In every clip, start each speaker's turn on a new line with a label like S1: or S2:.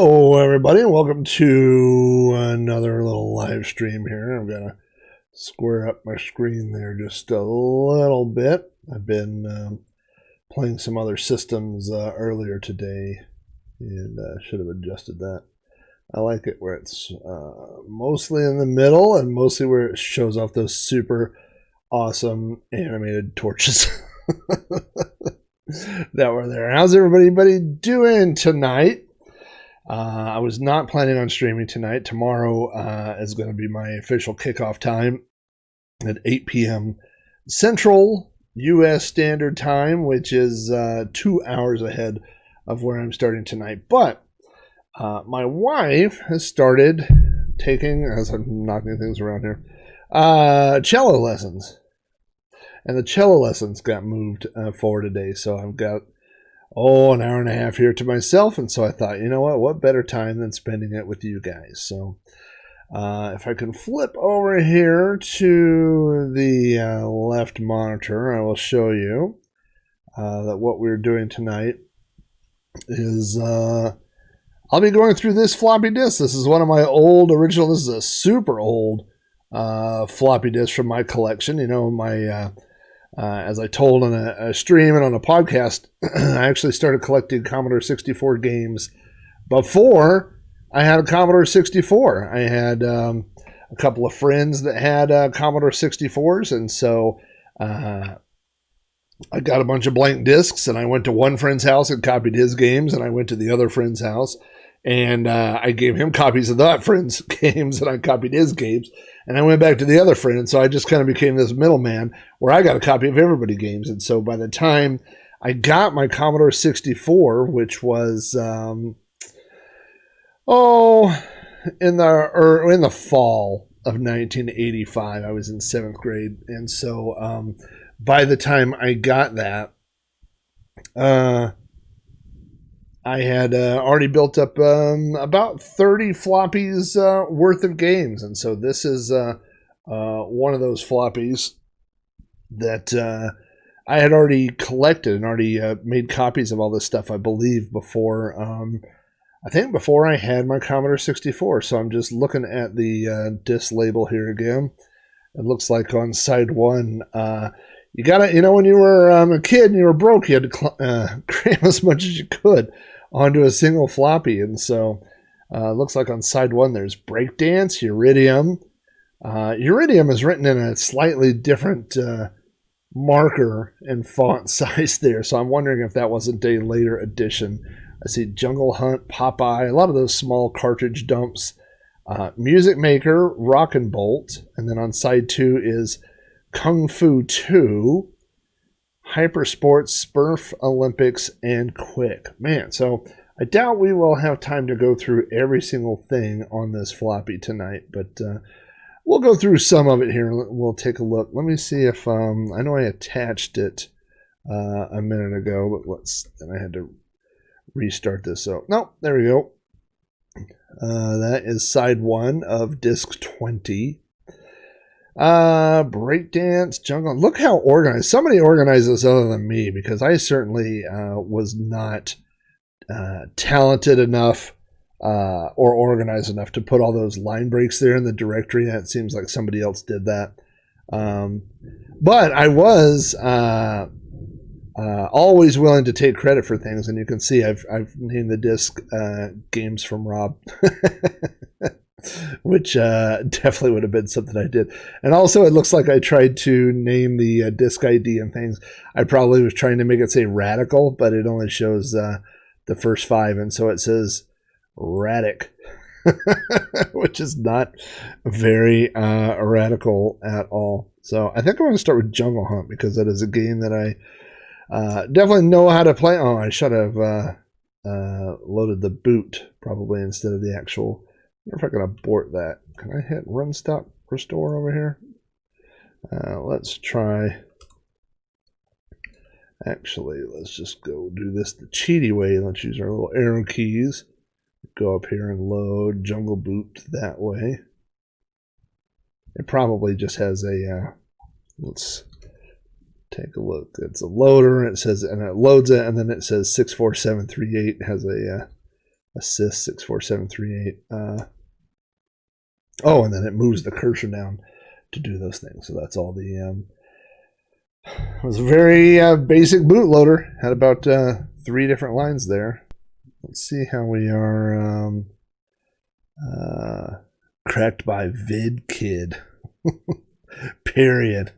S1: Hello, everybody, and welcome to another little live stream here. I'm going to square up my screen there just a little bit. I've been playing some other systems earlier today, and should have adjusted that. I like it where it's mostly in the middle and mostly where it shows off those super awesome animated torches that were there. How's everybody doing tonight? I was not planning on streaming tonight. Tomorrow is going to be my official kickoff time at 8 p.m. Central U.S. Standard Time, which is 2 hours ahead of where I'm starting tonight. But my wife has started taking, as I'm knocking things around here, cello lessons. And the cello lessons got moved forward today, so I've got an hour and a half here to myself, and so I thought, you know what better time than spending it with you guys. So if I can flip over here to the left monitor, I will show you that what we're doing tonight is I'll be going through this floppy disk. This is one of my old original, this is a super old floppy disk from my collection. You know, my as I told on a stream and on a podcast, I actually started collecting Commodore 64 games before I had a Commodore 64. I had a couple of friends that had Commodore 64s, and so I got a bunch of blank discs, and I went to one friend's house and copied his games, and I went to the other friend's house, and I gave him copies of that friend's games, and I copied his games. And I went back to the other friend, and so I just kind of became this middleman where I got a copy of everybody's games. And so by the time I got my Commodore 64, which was in the fall of 1985, I was in 7th grade, and so by the time I got that, I had already built up about 30 floppies worth of games. And so this is one of those floppies that I had already collected and already made copies of all this stuff, I believe, before I had my Commodore 64. So I'm just looking at the disc label here again. It looks like on side one, you gotta, when you were a kid and you were broke, you had to cram as much as you could onto a single floppy. And so it looks like on side one there's Breakdance, Uridium. Eurydium is written in a slightly different marker and font size there, so I'm wondering if that wasn't a later addition. I see Jungle Hunt, Popeye, a lot of those small cartridge dumps. Music Maker, Rock and Bolt, and then on side two is Kung Fu 2, Hypoersports, Smurf, Olympics, and Kwix. Man, so I doubt we will have time to go through every single thing on this floppy tonight, but we'll go through some of it here. We'll take a look. Let me see if I know I attached it a minute ago, but then I had to restart this. So no, there we go. That is side one of disc 20. Breakdance Jungle. Look how organized. Somebody organized this other than me, because I certainly was not talented enough or organized enough to put all those line breaks there in the directory. It seems like somebody else did that. But I was always willing to take credit for things, and you can see I've named the disc Games from Rob. Which definitely would have been something I did. And also it looks like I tried to name the disk ID and things. I probably was trying to make it say Radical, but it only shows the first 5, and so it says Radic, which is not very radical at all. So I think I'm going to start with Jungle Hunt, because that is a game that I definitely know how to play. Oh, I should have loaded the boot probably instead of the actual. I wonder if I can abort that. Can I hit run stop restore over here? Let's try. Actually, let's just go do this the cheaty way. Let's use our little arrow keys. Go up here and load Jungle Boot that way. It probably just has a. Let's take a look. It's a loader. It says, and it loads it, and then it says 64738 has a assist 64738. Oh, and then it moves the cursor down to do those things. So that's all the. It was a very basic bootloader. Had about 3 different lines there. Let's see how we are. Cracked by VidKid. Period.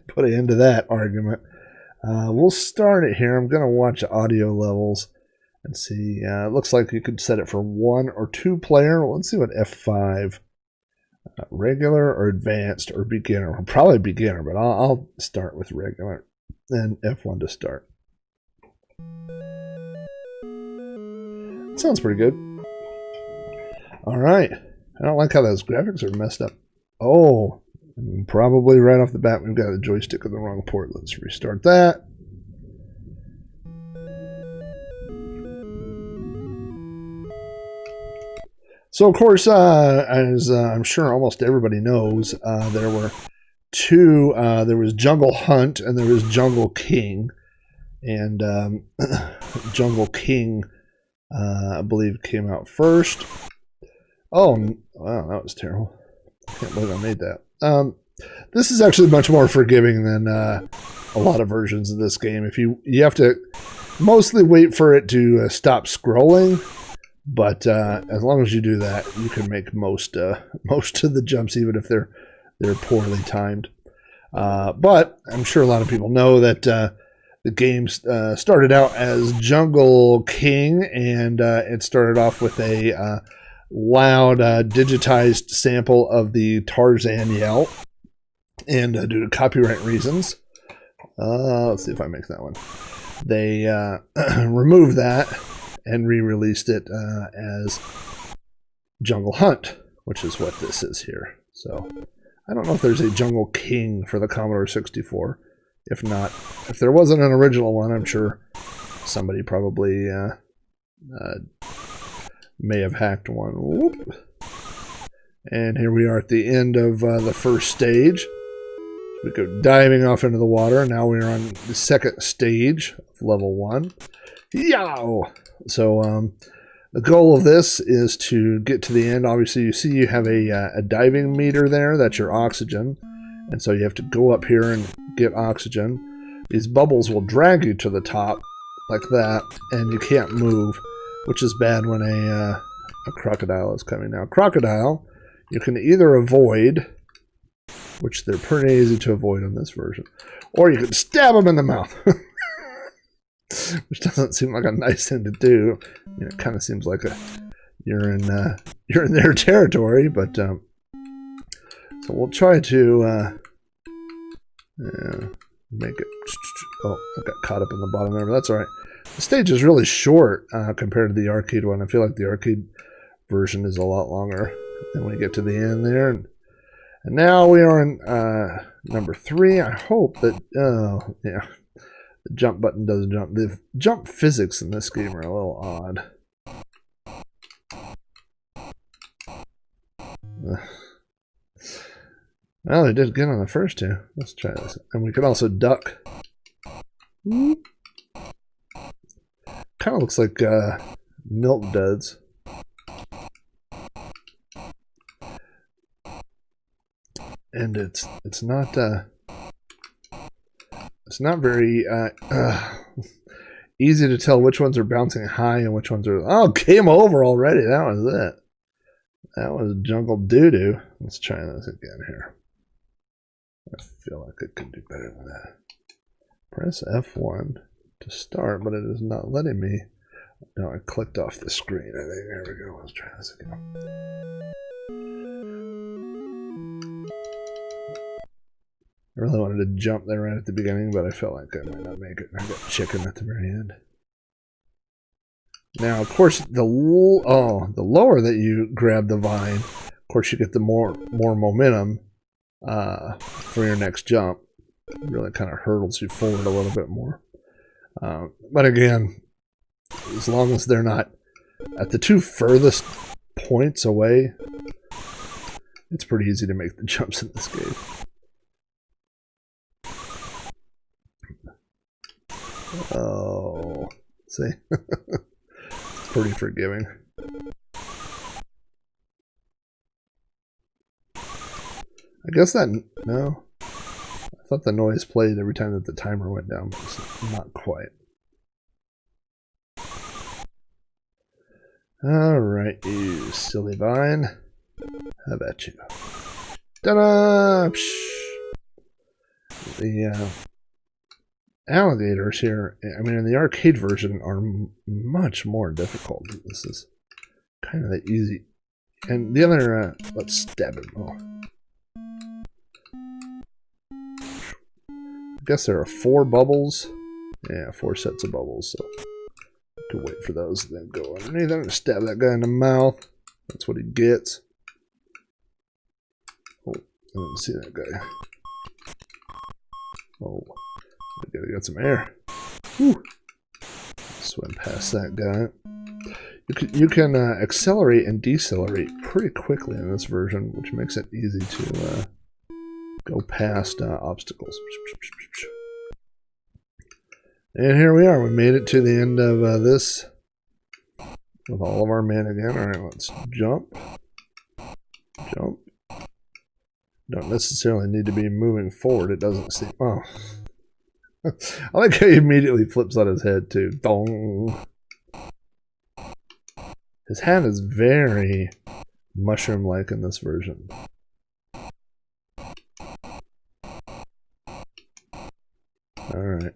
S1: Put an end to that argument. We'll start it here. I'm going to watch audio levels and see. It looks like you could set it for 1 or 2 player. Well, let's see what F5. Regular or advanced or beginner. Well, probably beginner, but I'll start with regular. And F1 to start. Sounds pretty good. All right. I don't like how those graphics are messed up. Oh, probably right off the bat we've got the joystick in the wrong port. Let's restart that. So, of course, as I'm sure almost everybody knows, there were 2. There was Jungle Hunt and there was Jungle King. And Jungle King, I believe, came out first. Oh, wow, that was terrible. I can't believe I made that. This is actually much more forgiving than a lot of versions of this game. If you have to mostly wait for it to stop scrolling. But as long as you do that, you can make most of the jumps, even if they're poorly timed. But I'm sure a lot of people know that the game started out as Jungle King, and it started off with a loud digitized sample of the Tarzan yell, and due to copyright reasons, let's see if I make that one. They removed that and re-released it as Jungle Hunt, which is what this is here. So I don't know if there's a Jungle King for the Commodore 64. If not, if there wasn't an original one, I'm sure somebody probably may have hacked one. Whoop. And here we are at the end of the first stage. We go diving off into the water. Now we're on the second stage of level 1. Yow! So the goal of this is to get to the end. Obviously, you see you have a diving meter there. That's your oxygen. And so you have to go up here and get oxygen. These bubbles will drag you to the top like that, and you can't move, which is bad when a crocodile is coming. Now, crocodile, you can either avoid, which they're pretty easy to avoid on this version, or you can stab them in the mouth. Which doesn't seem like a nice thing to do. You know, it kind of seems like you're in their territory, but so we'll try to make it. Oh, I got caught up in the bottom there, but that's all right. The stage is really short compared to the arcade one. I feel like the arcade version is a lot longer. Then we get to the end there, and now we are in number 3. I hope that yeah. The jump button doesn't jump. The jump physics in this game are a little odd. Well, they did good on the first 2. Let's try this. And we can also duck. Kind of looks like milk duds. And it's not very easy to tell which ones are bouncing high and which ones are... Oh, game over already. That was it. That was jungle doo-doo. Let's try this again here. I feel like it could do better than that. Press F1 to start, but it is not letting me. No, I clicked off the screen. I think there we go. Let's try this again. I really wanted to jump there right at the beginning, but I felt like I might not make it. I got chicken at the very end. Now, of course, the lower that you grab the vine, of course, you get the more momentum for your next jump. It really kind of hurdles you forward a little bit more. But again, as long as they're not at the 2 furthest points away, it's pretty easy to make the jumps in this game. Oh, see? It's pretty forgiving. I guess that... No. I thought the noise played every time that the timer went down, but it's not quite. Alright, you silly vine. How about you? Ta-da! The alligators here, I mean, in the arcade version, are much more difficult. This is kind of the easy. And the other, let's stab him. Oh. I guess there are 4 bubbles. Yeah, 4 sets of bubbles, so I can wait for those and then go underneath and stab that guy in the mouth. That's what he gets. Oh, I didn't see that guy. Oh, I gotta get some air. Whew. Swim past that guy. You can accelerate and decelerate pretty quickly in this version, which makes it easy to go past obstacles. And here we are. We made it to the end of this with all of our men again. All right, let's jump. Jump. Don't necessarily need to be moving forward. It doesn't seem... Oh. I like how he immediately flips on his head, too. Dong. His hat is very mushroom-like in this version. Alright.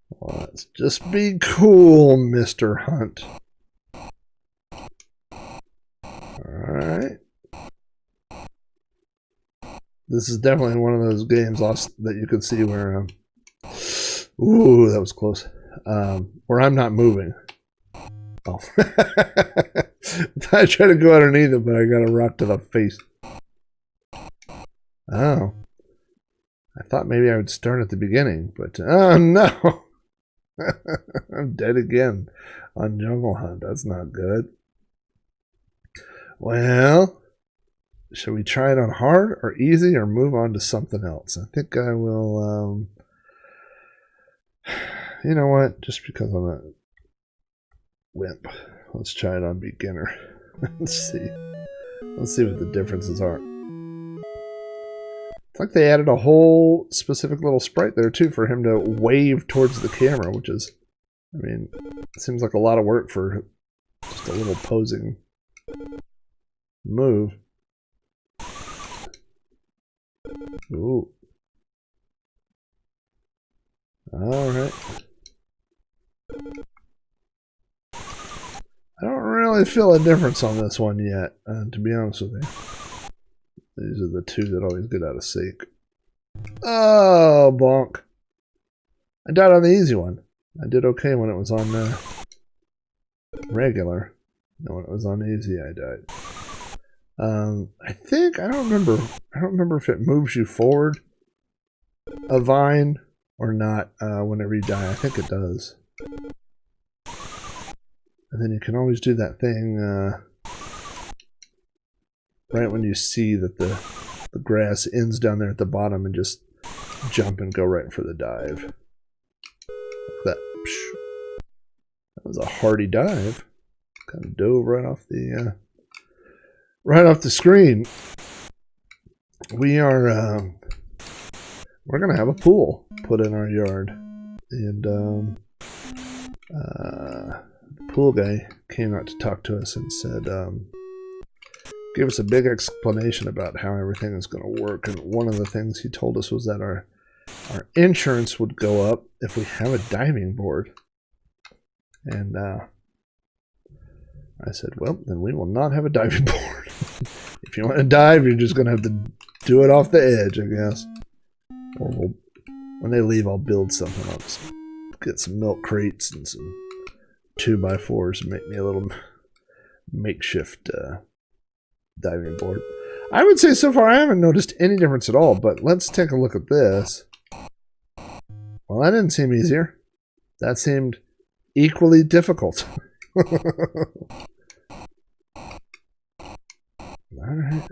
S1: Well, let's just be cool, Mr. Hunt. Alright. This is definitely one of those games that you could see where... ooh, that was close. Where I'm not moving. Oh. I tried to go underneath it, but I got a rock to the face. Oh. I thought maybe I would start at the beginning, but... oh, no! I'm dead again on Jungle Hunt. That's not good. Well, should we try it on hard or easy or move on to something else? I think I will... you know what? Just because I'm a wimp, let's try it on beginner. Let's see. Let's see what the differences are. It's like they added a whole specific little sprite there too for him to wave towards the camera, which is, I mean, it seems like a lot of work for just a little posing move. Ooh. Alright. I don't really feel a difference on this one yet, to be honest with you. These are the two that always get out of sync. Oh, bonk. I died on the easy one. I did okay when it was on regular. And when it was on easy, I died. I think, I don't remember if it moves you forward a vine or not whenever you die. I think it does. And then you can always do that thing right when you see that the grass ends down there at the bottom and just jump and go right for the dive. Like that. That was a hearty dive. Kind of dove right off the screen. We're gonna have a pool put in our yard, and the pool guy came out to talk to us and said, gave us a big explanation about how everything is going to work. And one of the things he told us was that our insurance would go up if we have a diving board. And I said, well, then we will not have a diving board. If you want to dive, you're just going to have to do it off the edge, I guess. Or when they leave, I'll build something. I'll just get some milk crates and some 2x4s and make me a little makeshift diving board. I would say so far I haven't noticed any difference at all, but let's take a look at this. Well, that didn't seem easier. That seemed equally difficult. Alright.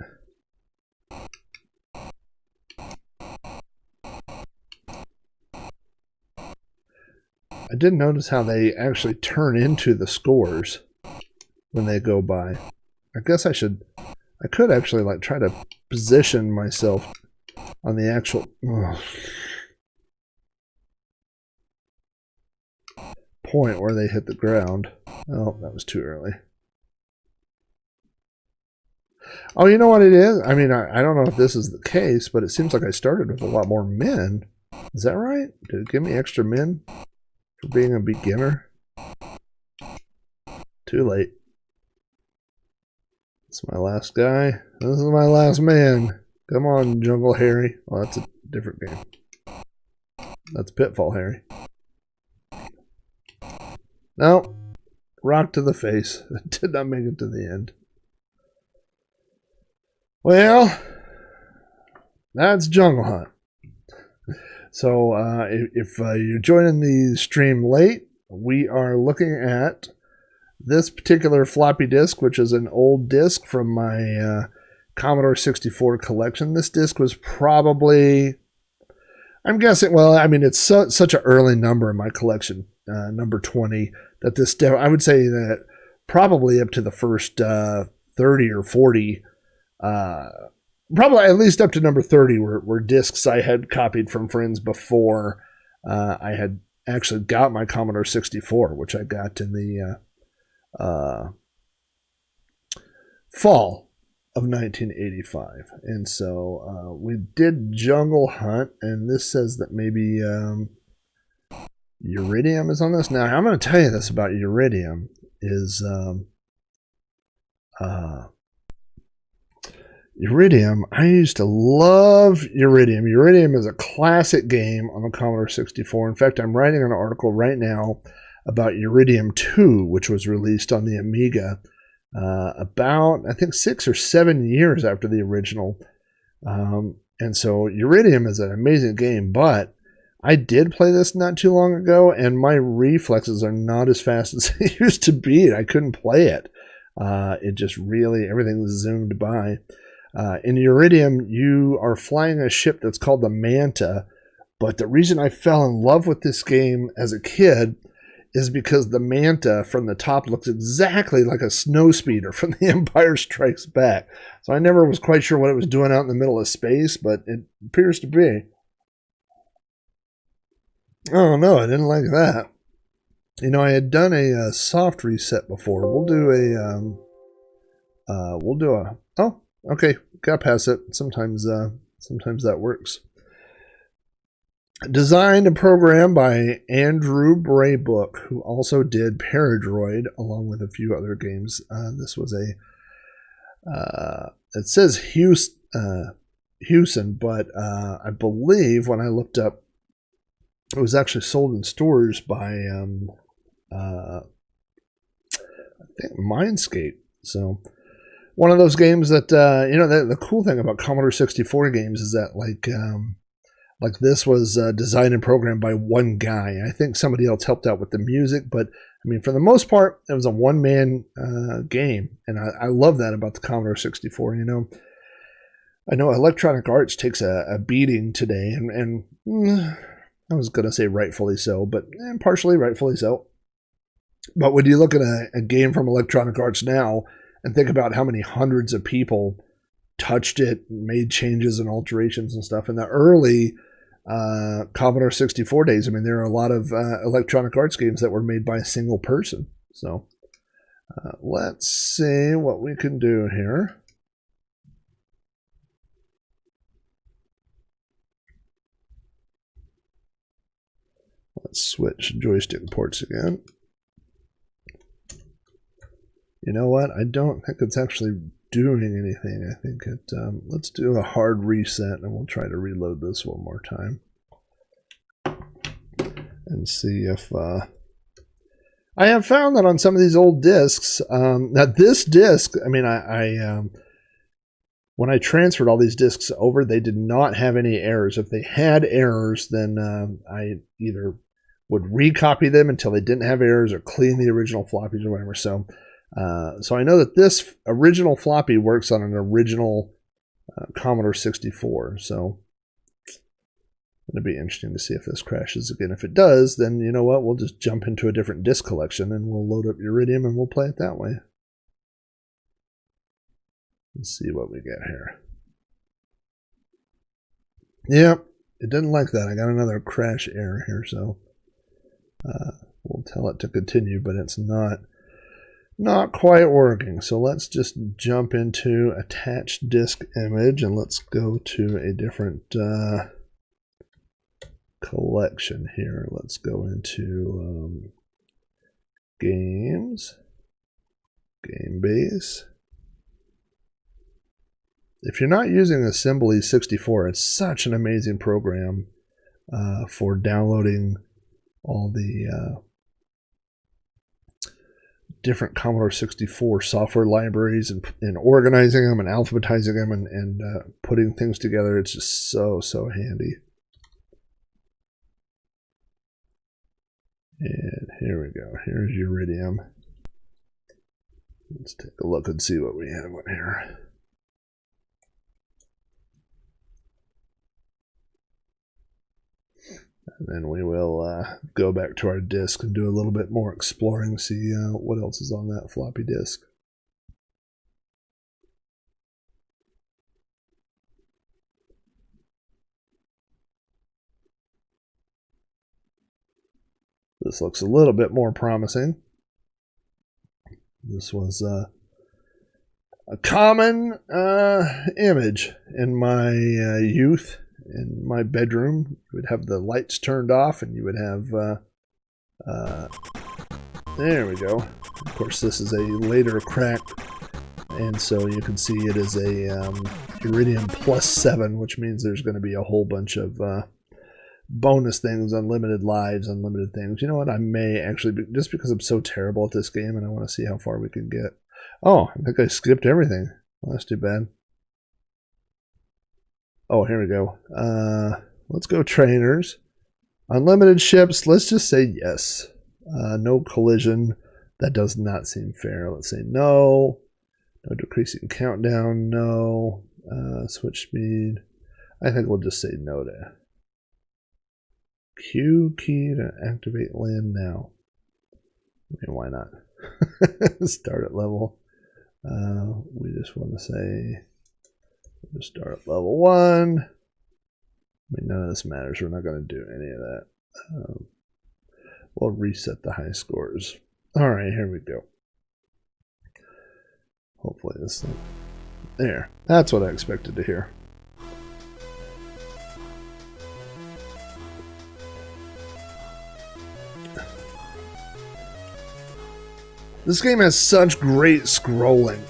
S1: I did notice how they actually turn into the scores when they go by. I guess I should I could actually like try to position myself on the actual point where they hit the ground. Oh, that was too early. Oh, you know what it is? I mean, I don't know if this is the case, but it seems like I started with a lot more men. Is that right? Did it give me extra men for being a beginner? Too late. It's my last guy. This is my last man. Come on, Jungle Harry. Well, that's a different game. That's Pitfall Harry. No. Rock to the face. Did not make it to the end. Well, that's Jungle Hunt. So if you're joining the stream late, we are looking at this particular floppy disk, which is an old disk from my Commodore 64 collection. This disk was probably, I'm guessing, well, I mean, it's such an early number in my collection, number 20, that this, I would say that probably up to the first 30 or 40, probably at least up to number 30 were discs I had copied from friends before I had actually got my Commodore 64, which I got in the fall of 1985. And so we did Jungle Hunt, and this says that maybe Uridium is on this. Now, I'm going to tell you this about Uridium is Eurydium. I used to love Eurydium. Eurydium is a classic game on the Commodore 64. In fact, I'm writing an article right now about Eurydium 2, which was released on the Amiga about, I think, 6 or 7 years after the original. And so Eurydium is an amazing game, but I did play this not too long ago, and my reflexes are not as fast as they used to be. I couldn't play it. It just really, everything zoomed by. In Uridium, you are flying a ship that's called the Manta, but the reason I fell in love with this game as a kid is because the Manta from the top looks exactly like a snowspeeder from The Empire Strikes Back. So I never was quite sure what it was doing out in the middle of space, but it appears to be. Oh no, I didn't like that. You know, I had done a soft reset before. We'll do a, oh, okay, got past it. Sometimes that works. Designed and programmed by Andrew Braybook, who also did Paradroid, along with a few other games. This was it says Houston, but I believe when I looked up, it was actually sold in stores by, I think, Mindscape. So one of those games that, you know, the cool thing about Commodore 64 games is that, like this was designed and programmed by one guy. I think somebody else helped out with the music, but I mean, for the most part, it was a one-man game, and I love that about the Commodore 64. You know, I know Electronic Arts takes a beating today, and I was going to say rightfully so, but partially rightfully so. But when you look at a game from Electronic Arts now and think about how many hundreds of people touched it, made changes and alterations and stuff in the early Commodore 64 days, I mean, there are a lot of Electronic Arts games that were made by a single person. So let's see what we can do here. Let's switch joystick ports again. You know what? I don't think it's actually doing anything. I think it, let's do a hard reset and we'll try to reload this one more time and see if I have found that on some of these old discs, now this disc, I mean, I when I transferred all these discs over, they did not have any errors. If they had errors, then I either would recopy them until they didn't have errors or clean the original floppies or whatever. So I know that this original floppy works on an original Commodore 64. So it'll be interesting to see if this crashes again. If it does, then you know what? We'll just jump into a different disc collection and we'll load up Uridium and we'll play it that way. Let's see what we get here. Yep, it didn't like that. I got another crash error here, so we'll tell it to continue, but it's not quite working. So let's just jump into attached disk image, and let's go to a different collection here. Let's go into games, game base. If you're not using Assembly 64, it's such an amazing program for downloading all the different Commodore 64 software libraries and organizing them and alphabetizing them and putting things together. It's just so handy. And here we go. Here's Uridium. Let's take a look and see what we have on here. And then we will go back to our disk and do a little bit more exploring, see what else is on that floppy disk. This looks a little bit more promising. This was a common image in my youth. In my bedroom, you would have the lights turned off, and you would have, there we go. Of course, this is a later crack, and so you can see it is a Uridium +7, which means there's going to be a whole bunch of bonus things, unlimited lives, unlimited things. You know what? I may actually, just because I'm so terrible at this game, and I want to see how far we can get. Oh, I think I skipped everything. Well, that's too bad. Oh, here we go. Let's go trainers. Unlimited ships. Let's just say yes. No collision. That does not seem fair. Let's say no. No decreasing countdown. No. Switch speed. I think we'll just say no to Q key to activate land now. I mean, why not? Start at level. We just want to say... We'll just start at level 1. I mean, none of this matters. We're not going to do any of that. We'll reset the high scores. All right, here we go. Hopefully this thing... There. That's what I expected to hear. This game has such great scrolling.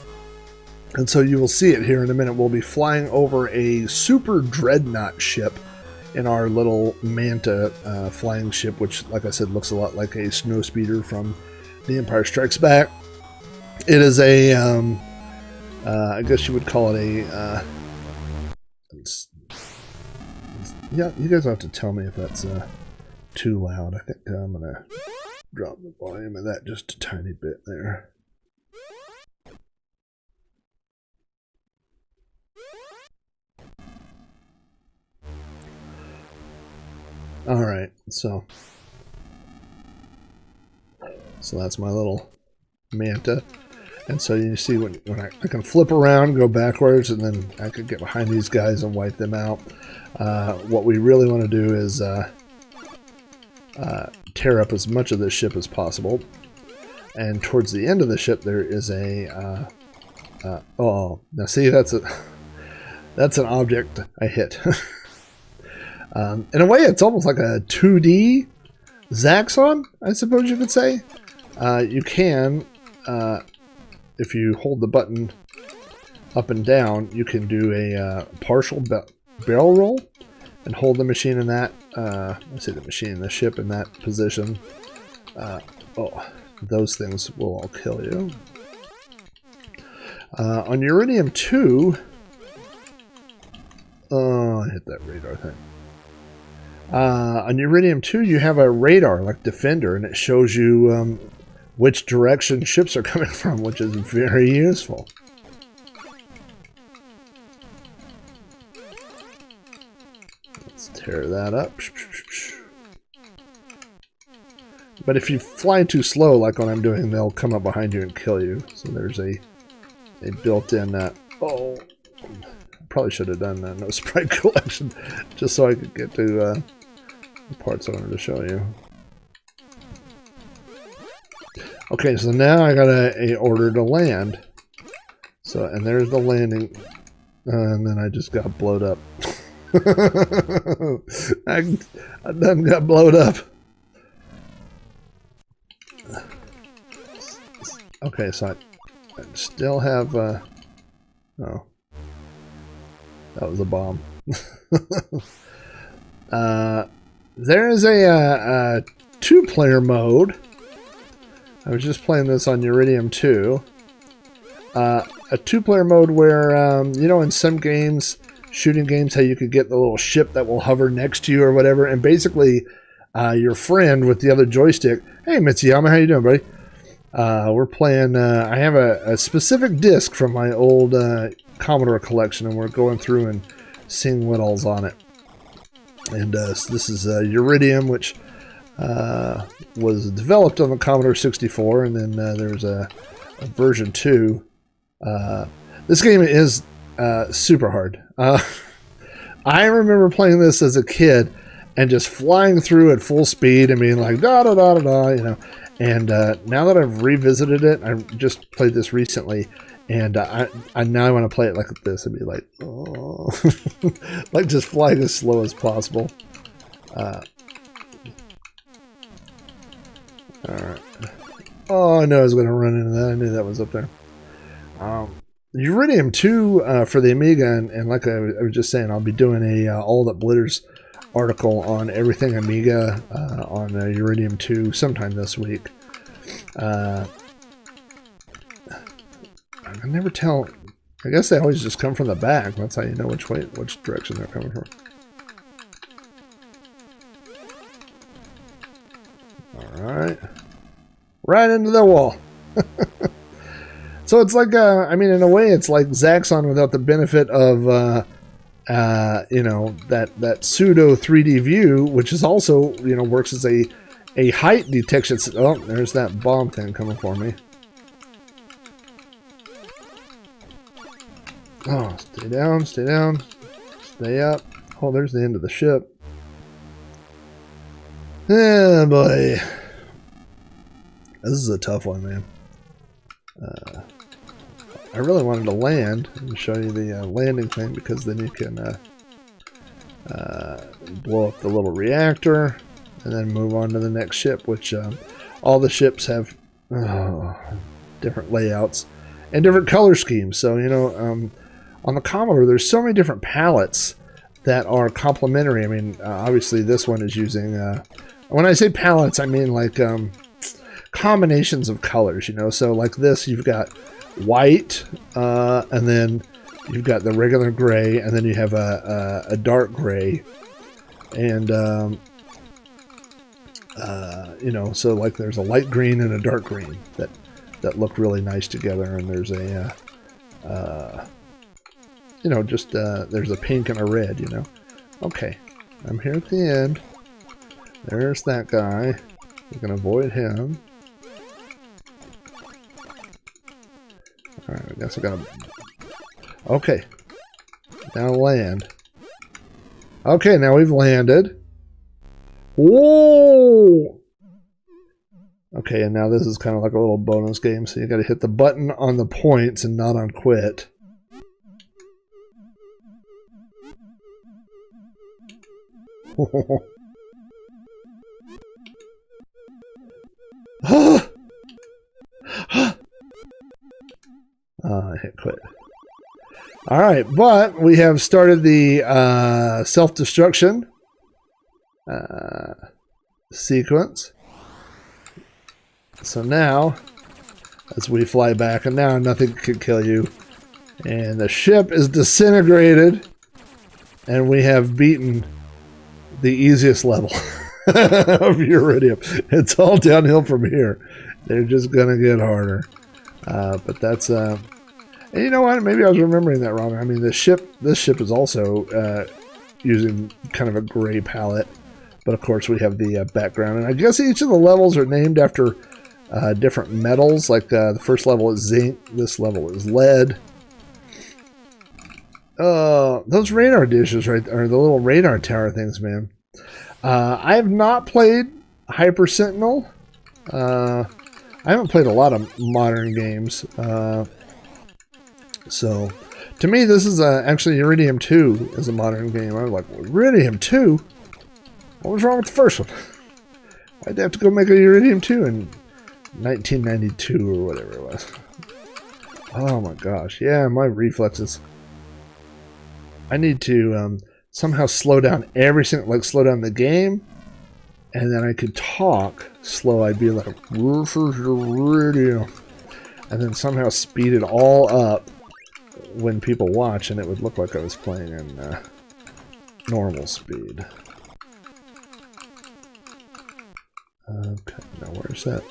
S1: And so you will see it here in a minute. We'll be flying over a super dreadnought ship in our little Manta flying ship, which, like I said, looks a lot like a snowspeeder from The Empire Strikes Back. It is a, I guess you would call it a, yeah, you guys have to tell me if that's too loud. I think I'm going to drop the volume of that just a tiny bit there. All right, so that's my little Manta, and so you see when I can flip around, go backwards, and then I could get behind these guys and wipe them out. What we really want to do is tear up as much of this ship as possible, and towards the end of the ship there is a oh, now see, that's an object I hit. In a way, it's almost like a 2D Zaxxon, I suppose you could say. You can, if you hold the button up and down, you can do a partial barrel roll and hold the machine in that, let's say the ship in that position. Oh, those things will all kill you. On Uridium 2, oh, I hit that radar thing. On Uridium 2, you have a radar like Defender, and it shows you which direction ships are coming from, which is very useful. Let's tear that up. But if you fly too slow, like what I'm doing, they'll come up behind you and kill you. So there's a built-in Oh, probably should have done no Sprite collection just so I could get to the parts I wanted to show you. Okay, so now I got a order to land. So, and there's the landing, and then I just got blowed up. I done got blowed up. Okay, so I still have, oh, that was a bomb. There is a two-player mode. I was just playing this on Uridium 2. A two-player mode where, you know, in some games, shooting games, how you could get the little ship that will hover next to you or whatever, and basically your friend with the other joystick, hey Mitsuyama, how you doing, buddy? We're playing, I have a specific disc from my old Commodore collection, and we're going through and seeing what all's on it. And so this is Eurydium, which was developed on the Commodore 64, and then there's a version 2. This game is super hard. I remember playing this as a kid and just flying through at full speed and being like, da da da da da, you know. And now that I've revisited it, I just played this recently, and I now want to play it like this and be like, oh, like just flying as slow as possible. All right. Oh, I know I was going to run into that. I knew that was up there. Uridium 2 for the Amiga, and like I was just saying, I'll be doing a All That Blitters article on everything Amiga on Uridium 2 sometime this week. I can never tell. I guess they always just come from the back. That's how you know which direction they're coming from. Alright. Right into the wall. So it's like, I mean, in a way, it's like Zaxxon without the benefit of, you know, that pseudo 3D view, which is also, you know, works as a height detection. Oh, there's that bomb thing coming for me. Oh, stay down, stay up. Oh, there's the end of the ship. Oh, boy. This is a tough one, man. I really wanted to land and show you the landing thing, because then you can blow up the little reactor and then move on to the next ship, which all the ships have different layouts and different color schemes. So, you know, on the Commodore, there's so many different palettes that are complementary. I mean, obviously this one is using, when I say palettes, I mean like combinations of colors, you know. So like this, you've got white, and then you've got the regular gray, and then you have a dark gray, and you know, so like there's a light green and a dark green that look really nice together, and there's a you know, just there's a pink and a red, you know. Okay, I'm here at the end. There's that guy. You can avoid him. Alright, I guess I gotta... Okay. Now land. Okay, now we've landed. Whoa! Okay, and now this is kind of like a little bonus game, so you gotta hit the button on the points and not on quit. I hit quit. Alright, but we have started the self-destruction sequence. So now, as we fly back, and now nothing can kill you. And the ship is disintegrated, and we have beaten the easiest level of Uridium. It's all downhill from here. They're just gonna get harder. But that's and you know what? Maybe I was remembering that wrong. I mean, this ship is also using kind of a gray palette, but of course we have the background. And I guess each of the levels are named after different metals. Like the first level is zinc. This level is lead. those radar dishes right there, the little radar tower things, man. I have not played Hyper Sentinel. I haven't played a lot of modern games. So, to me, this is actually Uridium 2 is a modern game. I was like, Uridium 2? What was wrong with the first one? I'd have to go make a Uridium 2 in 1992 or whatever it was. Oh my gosh. Yeah, my reflexes. I need to somehow slow down every single, like slow down the game, and then I could talk slow. I'd be like, this is Uridium. And then somehow speed it all up when people watch, and it would look like I was playing in normal speed. Okay, now where's that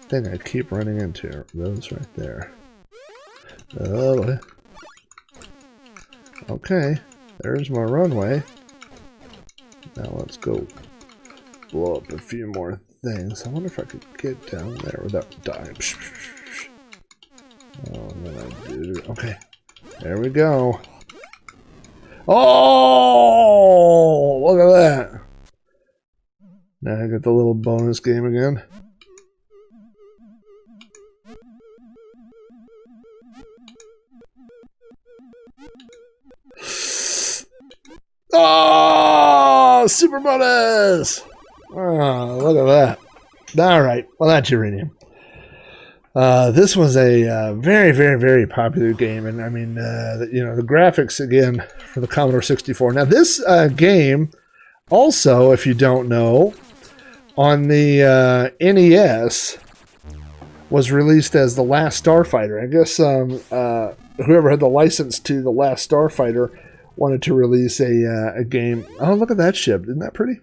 S1: thing I keep running into? Those right there. Oh, okay, there's my runway. Now let's go blow up a few more things. I wonder if I could get down there without dying. Oh, then I do. Okay, there we go. Oh, look at that. Now I get the little bonus game again. Oh, super bonus! Oh, look at that. Alright, well that's Uridium. This was a very, very, very popular game, and I mean, you know, the graphics again for the Commodore 64. Now this game, also, if you don't know, on the NES, was released as The Last Starfighter. I guess whoever had the license to The Last Starfighter wanted to release a game. Oh, look at that ship. Isn't that pretty?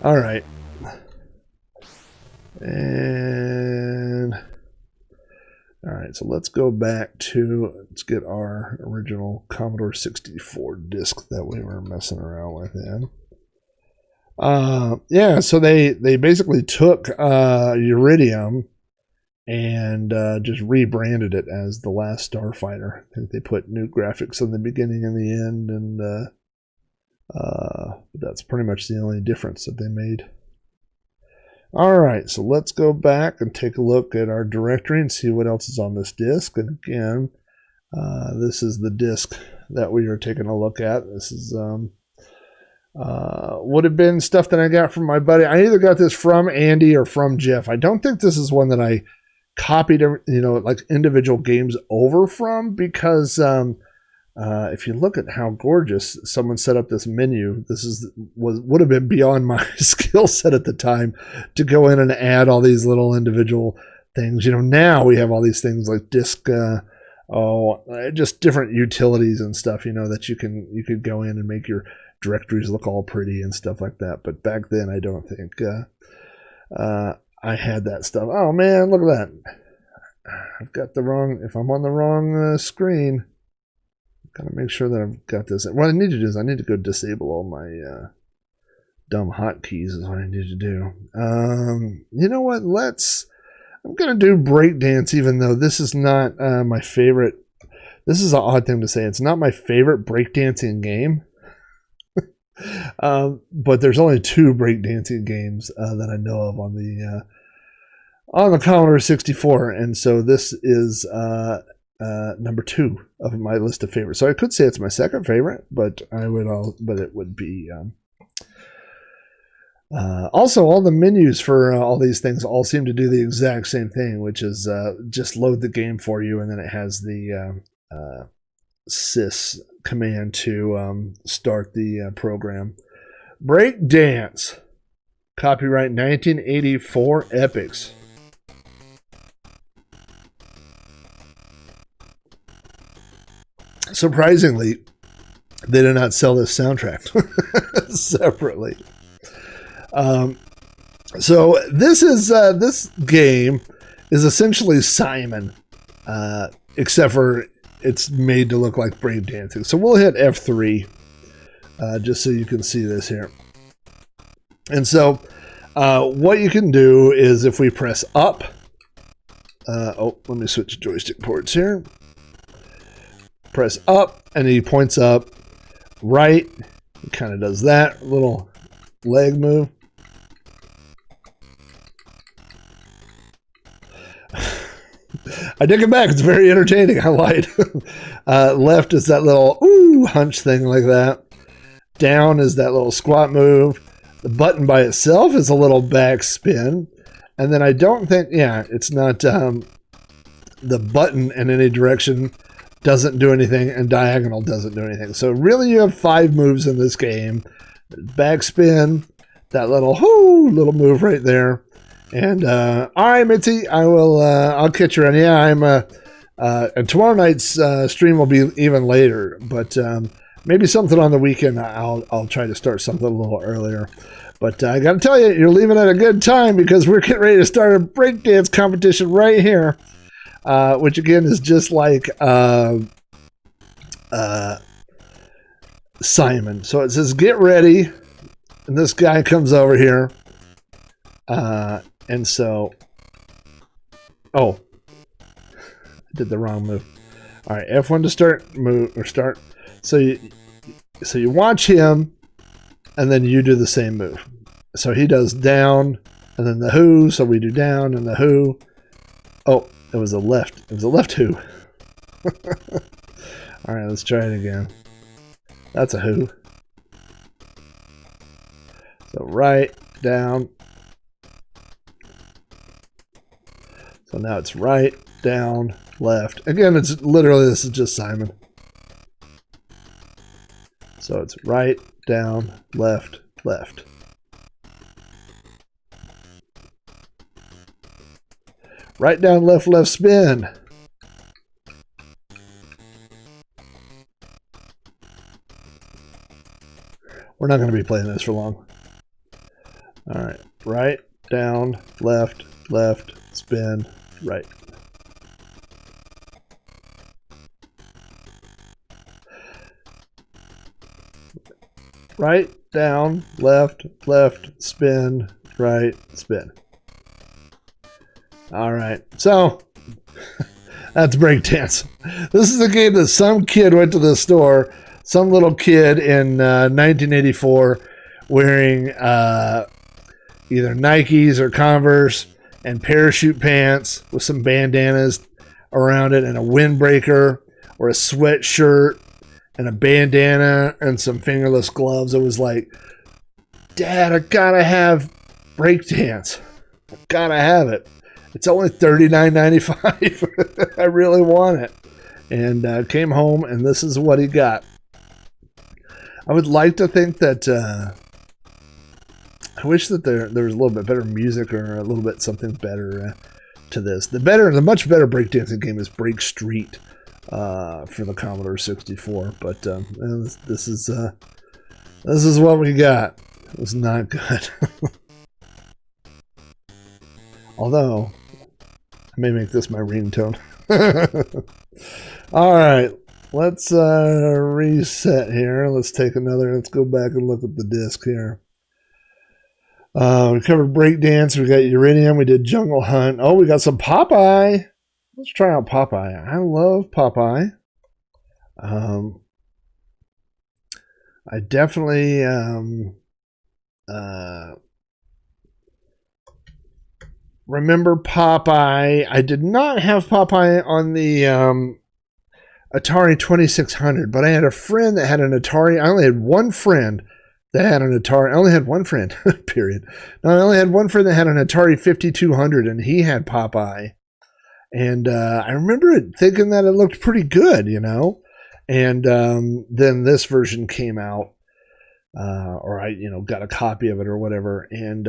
S1: All right. And all right, so let's go back to, let's get our original Commodore 64 disc that we were messing around with then. Yeah, so they basically took Eurydium and just rebranded it as The Last Starfighter. I think they put new graphics in the beginning and the end, and that's pretty much the only difference that they made. Alright, so let's go back and take a look at our directory and see what else is on this disk. And again, this is the disk that we are taking a look at. This is would have been stuff that I got from my buddy. I either got this from Andy or from Jeff. I don't think this is one that I copied, you know, like individual games over from, because if you look at how gorgeous someone set up this menu, this would have been beyond my skill set at the time to go in and add all these little individual things. You know, now we have all these things like disk, just different utilities and stuff, you know, that you could go in and make your directories look all pretty and stuff like that. But back then, I don't think I had that stuff. Oh man, look at that! I've got the wrong. If I'm on the wrong screen, gotta make sure that I've got this. What I need to do is I need to go disable all my dumb hotkeys. Is what I need to do. You know what? I'm gonna do breakdance, even though this is not my favorite. This is an odd thing to say. It's not my favorite breakdancing game. But there's only 2 breakdancing games that I know of on the Commodore 64, and so this is number 2 of my list of favorites. So I could say it's my second favorite, but it would be also all the menus for all these things all seem to do the exact same thing, which is just load the game for you, and then it has the sys command to start the program. Breakdance, copyright 1984, Epix. Surprisingly, they did not sell this soundtrack separately. So this game is essentially Simon, except for it's made to look like breakdancing. So we'll hit F3 just so you can see this here. And so what you can do is if we press up, let me switch joystick ports here. press up, and he points up. Right, he kind of does that little leg move. I take it back. It's very entertaining. I lied. Left is that little hunch thing like that. Down is that little squat move. The button by itself is a little back spin. And then I don't think, it's not the button in any direction doesn't do anything, and diagonal doesn't do anything. So really you have 5 moves in this game. Back spin, that little move right there. And all right, Mitzi, I'll catch you around. And tomorrow night's stream will be even later, but maybe something on the weekend. I'll try to start something a little earlier. But I got to tell you, you're leaving at a good time because we're getting ready to start a breakdance competition right here, which again is just like Simon. So it says get ready, and this guy comes over here. And so, I did the wrong move. All right, F1 to start. So you watch him, and then you do the same move. So he does down, and then the who. So we do down and the who. Oh, it was a left. It was a left who. All right, let's try it again. That's a who. So right, down. So now it's right, down, left. Again, it's literally, this is just Simon. So it's right, down, left, left. Right, down, left, left, spin. We're not going to be playing this for long. All right, right, down, left, left, spin, right. Right, down, left, left, spin, right, spin. All right, so that's breakdance. This is a game that some kid went to the store, some little kid in 1984 wearing either Nikes or Converse and parachute pants with some bandanas around it and a windbreaker or a sweatshirt and a bandana and some fingerless gloves. It was like, Dad, I gotta have breakdance. I gotta have it. It's only $39.95. I really want it. And came home, and this is what he got. I would like to think that I wish that there was a little bit better music or a little bit something better to this. The much better breakdancing game is Break Street for the Commodore 64. But this is what we got. It was not good. Although I may make this my ringtone. All right, let's reset here. Let's go back and look at the disc here. We covered breakdance. We got Uridium. We did Jungle Hunt. Oh, we got some Popeye. Let's try out Popeye. I love Popeye. I definitely remember Popeye. I did not have Popeye on the Atari 2600, but I had a friend that had an Atari. I only had one friend that had an Atari. I only had one friend, period. No, I only had one friend that had an Atari 5200, and he had Popeye. And I remember thinking that it looked pretty good, you know. And then this version came out, or I, got a copy of it or whatever. And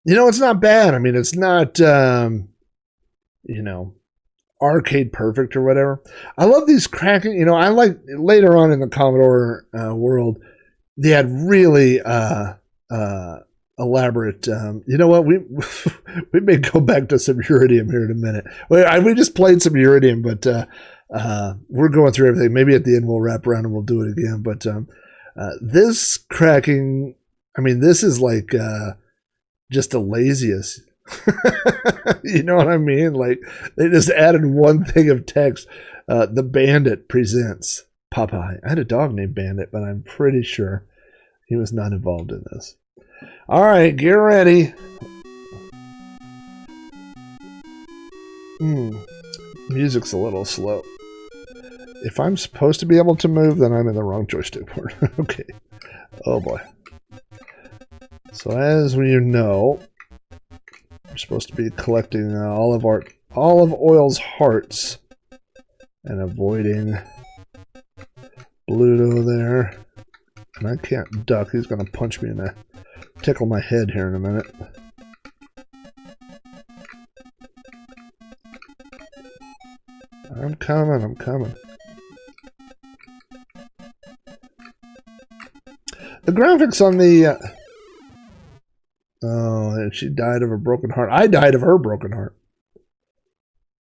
S1: it's not bad. I mean, it's not, arcade perfect or whatever. I love these cracking. I like later on in the Commodore world, they had really elaborate. You know what? We may go back to some Eurydium here in a minute. We just played some Eurydium, but we're going through everything. Maybe at the end we'll wrap around and we'll do it again. But this cracking, I mean, this is like just the laziest. You know what I mean? Like, they just added one thing of text. The Bandit presents Popeye. I had a dog named Bandit, but I'm pretty sure he was not involved in this. All right, get ready. Music's a little slow. If I'm supposed to be able to move, then I'm in the wrong joystick port. Okay. Oh boy. So as you know, we're supposed to be collecting Olive Oil's hearts and avoiding Bluto there. And I can't duck. He's going to punch me in the tickle my head here in a minute. I'm coming. I'm coming. The graphics on the... oh, and she died of a broken heart. I died of her broken heart.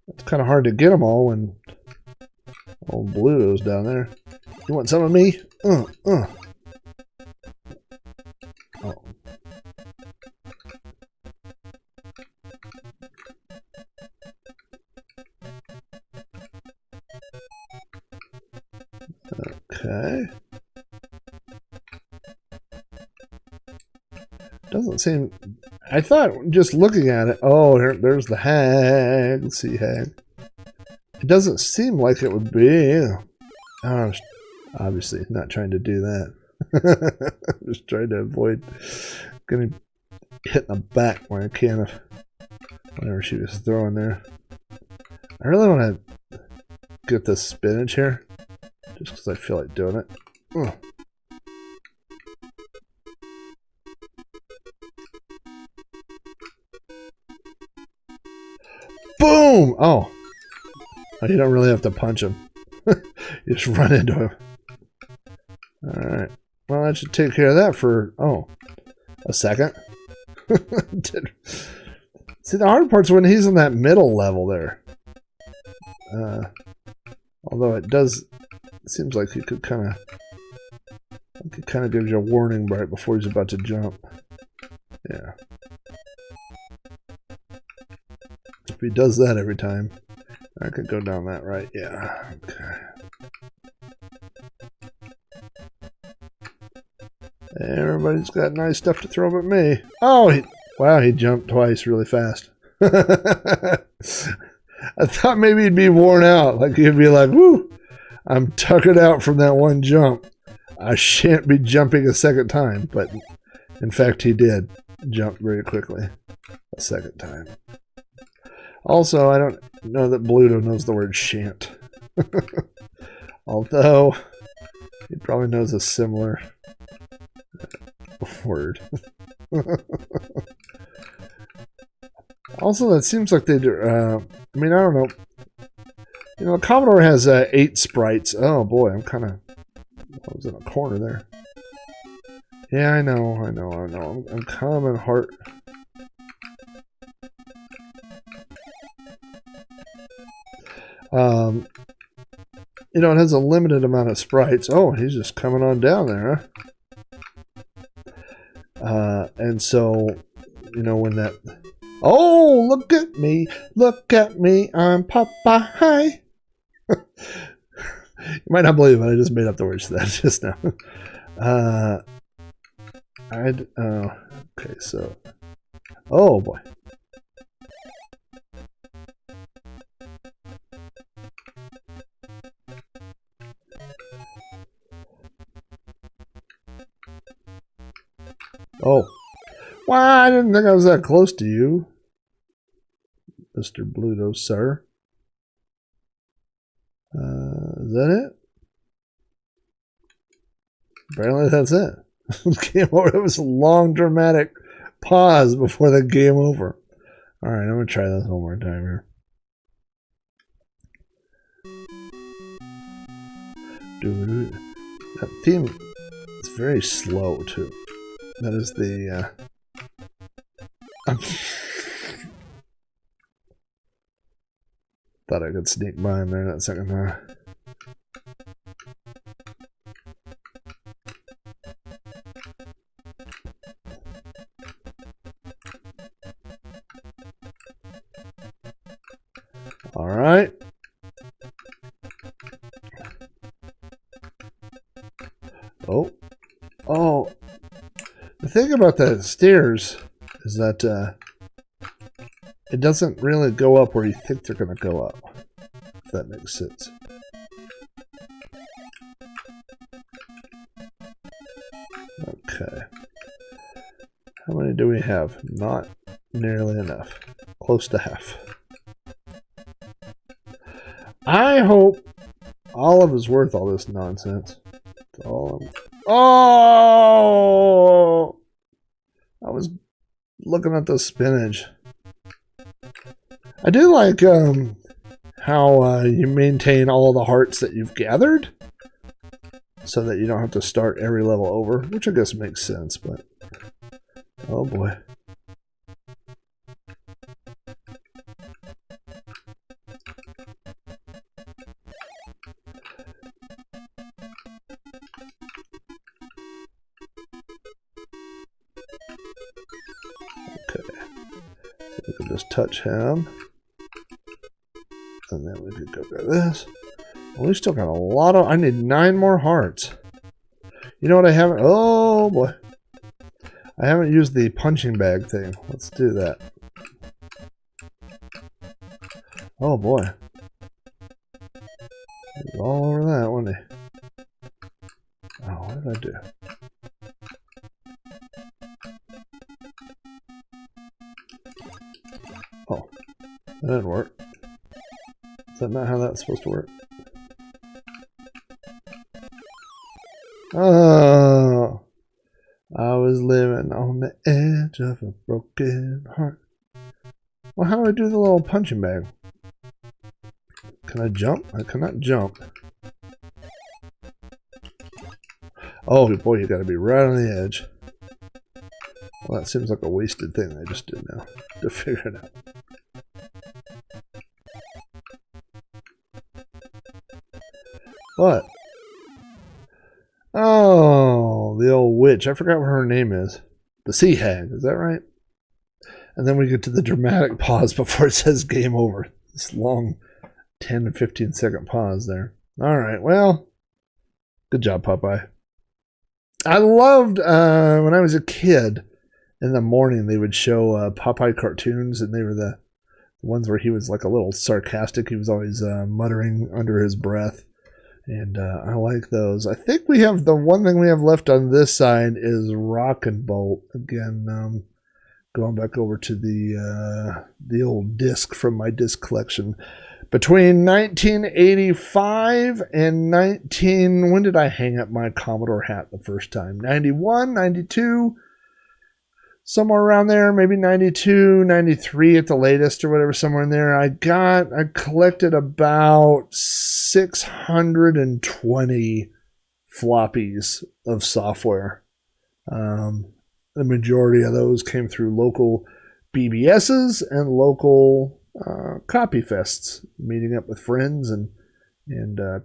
S1: It's kind of hard to get them all when old Bluto's down there. You want some of me? Oh. Okay. Doesn't seem... I thought just looking at it... oh, there's the hag. Let's see, hag. It doesn't seem like it would be... obviously not trying to do that. Just trying to avoid getting hit in the back when I can of whatever she was throwing there. I really want to get this spinach here. Just because I feel like doing it. Boom! Oh, you don't really have to punch him. You just run into him. Alright. Well, that should take care of that for, a second. See, the hard part's when he's in that middle level there. Although it seems like he could kind of gives you a warning right before he's about to jump. Yeah. If he does that every time, I could go down that right. Yeah. Okay. Everybody's got nice stuff to throw at me. Oh, wow, he jumped twice really fast. I thought maybe he'd be worn out. Like he'd be like, woo, I'm tuckered out from that one jump. I shan't be jumping a second time. But in fact, he did jump very quickly a second time. Also, I don't know that Bluto knows the word shan't. Although, he probably knows a similar word. Also, that seems like they do... I mean, I don't know. You know, Commodore has 8 sprites. Oh boy, I'm kind of... I was in a corner there. Yeah, I know. I'm coming, heart. You know, it has a limited amount of sprites. Oh, he's just coming on down there, huh? And so, you know, when that... oh, look at me, I'm Popeye. You might not believe it, I just made up the words to that just now. Okay, so... oh, boy. Oh. Well, I didn't think I was that close to you, Mr. Bluto, sir. Is that it? Apparently that's it. Game over. It was a long, dramatic pause before the game over. Alright, I'm going to try this one more time here. That theme is very slow, too. That is the... thought I could sneak by him there that second time. thing about the stairs is that it doesn't really go up where you think they're going to go up, if that makes sense. Okay. How many do we have? Not nearly enough. Close to half. I hope Olive is worth all this nonsense. Oh! I was looking at the spinach. I do like how you maintain all the hearts that you've gathered so that you don't have to start every level over, which I guess makes sense, but oh boy. We can just touch him. And then we could go like this. Well, we still got a lot of... I need 9 more hearts. You know what I haven't... Oh, boy. I haven't used the punching bag thing. Let's do that. Oh, boy. He was all over that, wasn't he? Oh, what did I do? Oh, that didn't work. Is that not how that's supposed to work? Oh, I was living on the edge of a broken heart. Well, how do I do the little punching bag? Can I jump? I cannot jump. Oh boy, you gotta be right on the edge. Well, that seems like a wasted thing I just did now to figure it out. What? Oh, the old witch. I forgot what her name is. The Sea Hag, is that right? And then we get to the dramatic pause before it says game over. This long 10 to 15 second pause there. Alright, well, good job, Popeye. I loved, when I was a kid, in the morning they would show Popeye cartoons, and they were the ones where he was like a little sarcastic. He was always muttering under his breath. And I like those. I think we have the one thing we have left on this side is Rock and Bolt. Again, going back over to the old disc from my disc collection. Between 1985 and when did I hang up my Commodore hat the first time? 91, 92, somewhere around there, maybe 92, 93 at the latest or whatever, somewhere in there. I collected about 620 floppies of software. The majority of those came through local BBSs and local copy fests, meeting up with friends and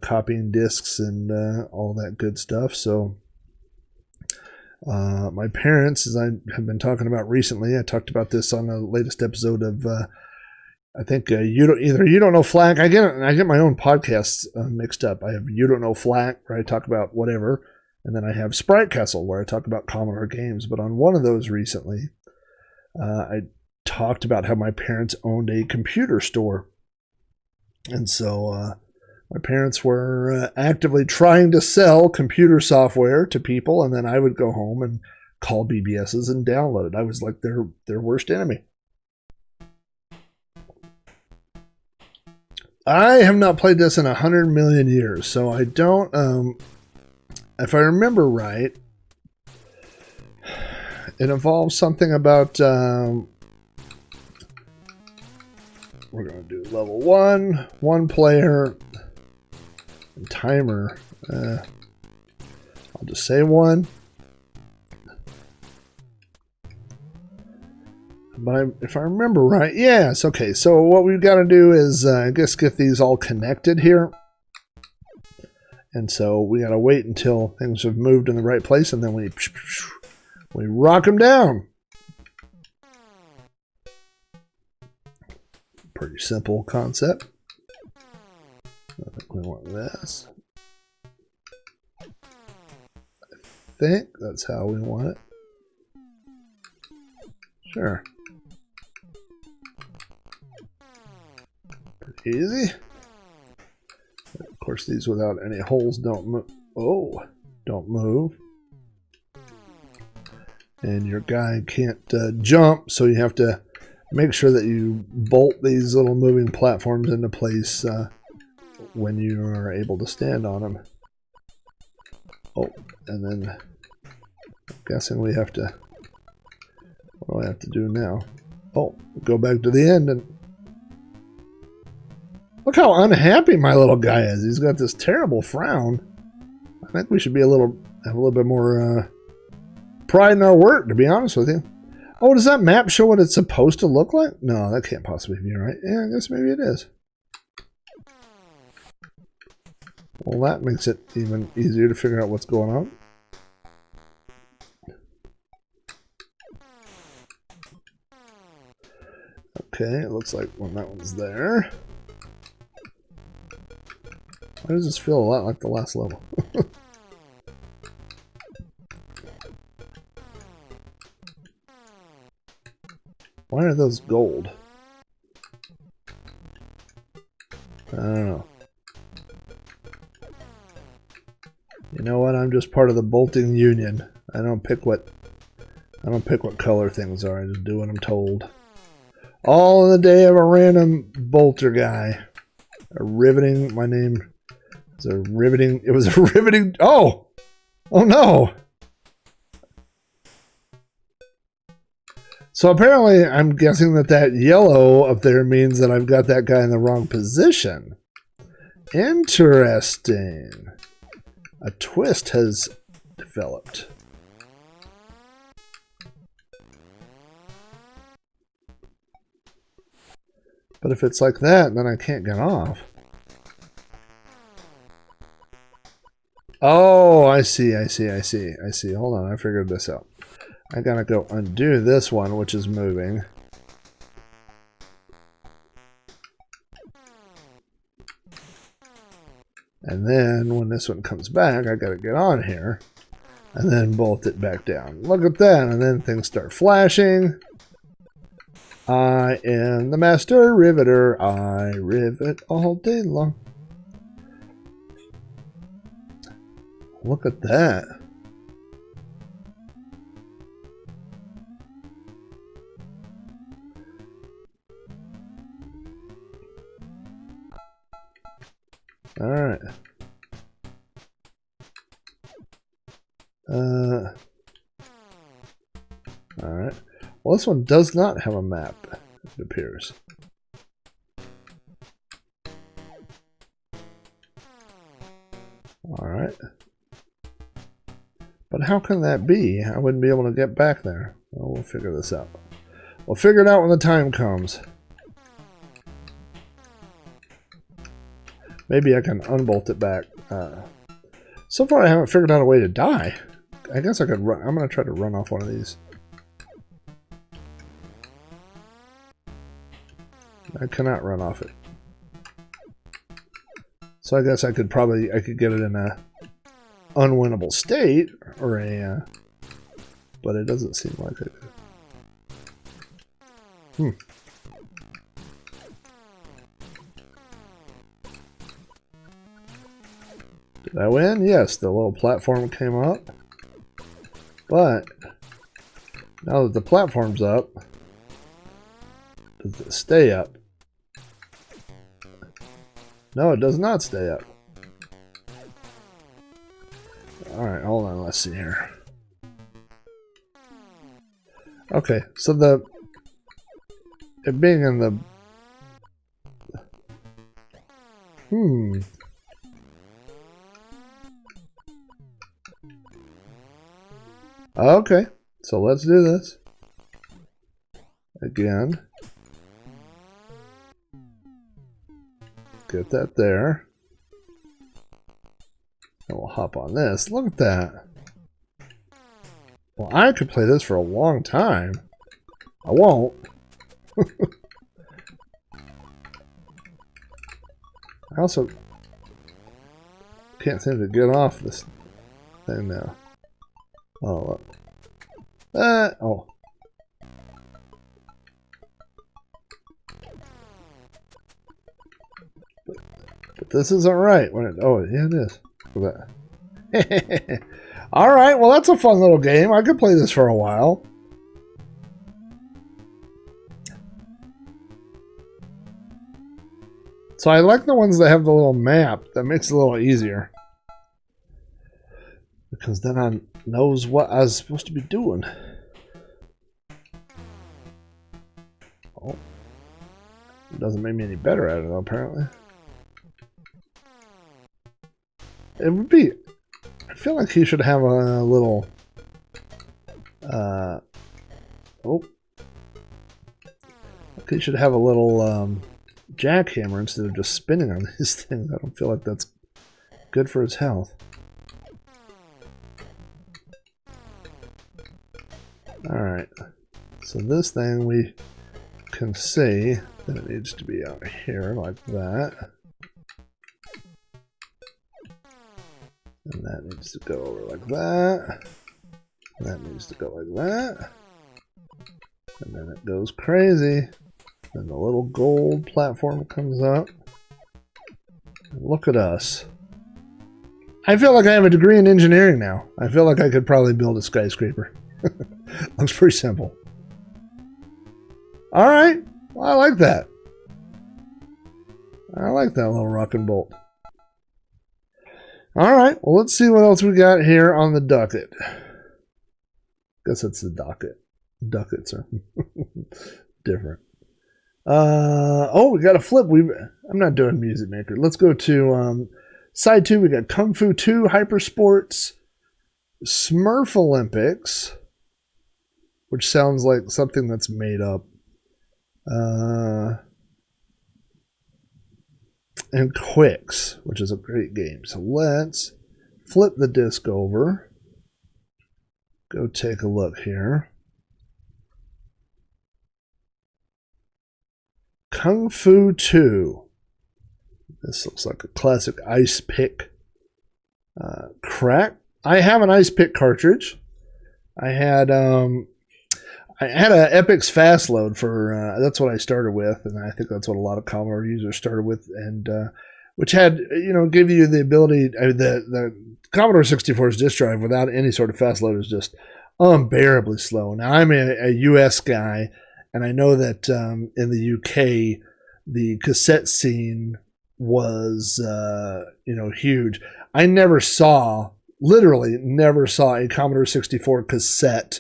S1: copying discs and all that good stuff. So my parents, as I have been talking about recently, I talked about this on the latest episode of I think You Don't Know Flack. I get my own podcasts mixed up. I have You Don't Know Flack, where I talk about whatever, and then I have Sprite Castle, where I talk about Commodore games. But on one of those recently, I talked about how my parents owned a computer store, and so my parents were actively trying to sell computer software to people, and then I would go home and call BBSs and download it. I was like their worst enemy. I have not played this in 100 million years, so I don't, if I remember right, it involves something about, we're going to do level 1 player, and timer. I'll just say 1. But if I remember right, yes, okay. So what we've got to do is, I guess, get these all connected here. And so we got to wait until things have moved in the right place, and then we rock them down. Pretty simple concept. I think we want this. I think that's how we want it. Sure. Pretty easy. Of course, these without any holes don't move. Oh, don't move. And your guy can't jump, so you have to make sure that you bolt these little moving platforms into place when you are able to stand on them. Oh, and then I'm guessing we have to, what do I have to do now? Oh, go back to the end and look how unhappy my little guy is. He's got this terrible frown. I think we should be have a little bit more pride in our work, to be honest with you. Oh, does that map show what it's supposed to look like? No, that can't possibly be right. Yeah, I guess maybe it is. Well, that makes it even easier to figure out what's going on. Okay, it looks like when that one's there. Why does this feel a lot like the last level? Why are those gold? I don't know. You know what? I'm just part of the bolting union. I don't pick what color things are. I just do what I'm told. All in the day of a random bolter guy. A riveting. My name is a riveting. It was a riveting. Oh! Oh no! So apparently, I'm guessing that yellow up there means that I've got that guy in the wrong position. Interesting. A twist has developed. But if it's like that, then I can't get off. Oh, I see. Hold on, I figured this out. I gotta go undo this one, which is moving. And then when this one comes back, I gotta get on here and then bolt it back down. Look at that, and then things start flashing. I am the master riveter. I rivet all day long. Look at that. All right. All right. Well, this one does not have a map, it appears. All right. But how can that be? I wouldn't be able to get back there. Well, we'll figure this out. We'll figure it out when the time comes. Maybe I can unbolt it back. So far I haven't figured out a way to die. I guess I could run. I'm going to try to run off one of these. I cannot run off it. So I guess I could get it in a unwinnable state, or a, but it doesn't seem like it. Did I win? Yes, the little platform came up. But now that the platform's up, does it stay up? No, it does not stay up. Alright, hold on, let's see here. Okay, so it being in the... Okay, so let's do this. Again. Get that there. And we'll hop on this. Look at that. Well, I could play this for a long time. I won't. I also can't seem to get off this thing now. Oh, look. Oh. this isn't right. When it, oh, yeah, it is. Look at that. All right, well, that's a fun little game. I could play this for a while. So I like the ones that have the little map. That makes it a little easier. Because then I knows what I was supposed to be doing. Oh. It doesn't make me any better at it, though, apparently. It would be... I feel like he should have a little... oh. He should have a little... jackhammer instead of just spinning on these things. I don't feel like that's good for his health. Alright, so this thing we can see that it needs to be out here like that. And that needs to go over like that. And that needs to go like that. And then it goes crazy. And the little gold platform comes up. And look at us. I feel like I have a degree in engineering now. I feel like I could probably build a skyscraper. Looks pretty simple. Alright. Well, I like that. I like that little rock and bolt. Alright. Well, let's see what else we got here on the docket. Guess it's the docket. Ducats are different. Oh, we got a flip. I'm not doing Music Maker. Let's go to side 2. We got Kung Fu 2, Hypoersports, Smurf Olympics, which sounds like something that's made up, and Kwix, which is a great game. So let's flip the disc over. Go take a look here. Kung Fu 2. This looks like a classic ice pick crack. I have an ice pick cartridge. I had a Epic's fast load for that's what I started with, and I think that's what a lot of Commodore users started with, and which had give you the ability. The Commodore 64's disk drive without any sort of fast load is just unbearably slow. Now I'm a US guy. And I know that in the UK, the cassette scene was, huge. I literally never saw a Commodore 64 cassette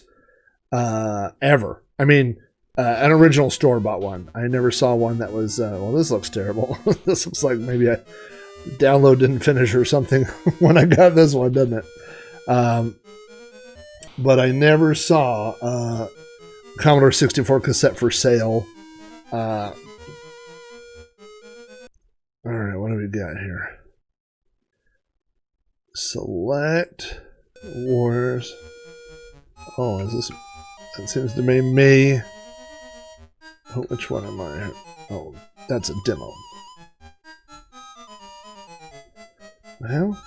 S1: ever. I mean, an original store-bought one. I never saw one that was, well, this looks terrible. This looks like maybe a download didn't finish or something when I got this one, doesn't it? But I never saw... Commodore 64 cassette for sale. Alright, what do we got here? Select Wars. Oh, is this... That seems to be me. Oh, which one am I? Oh, that's a demo. Well...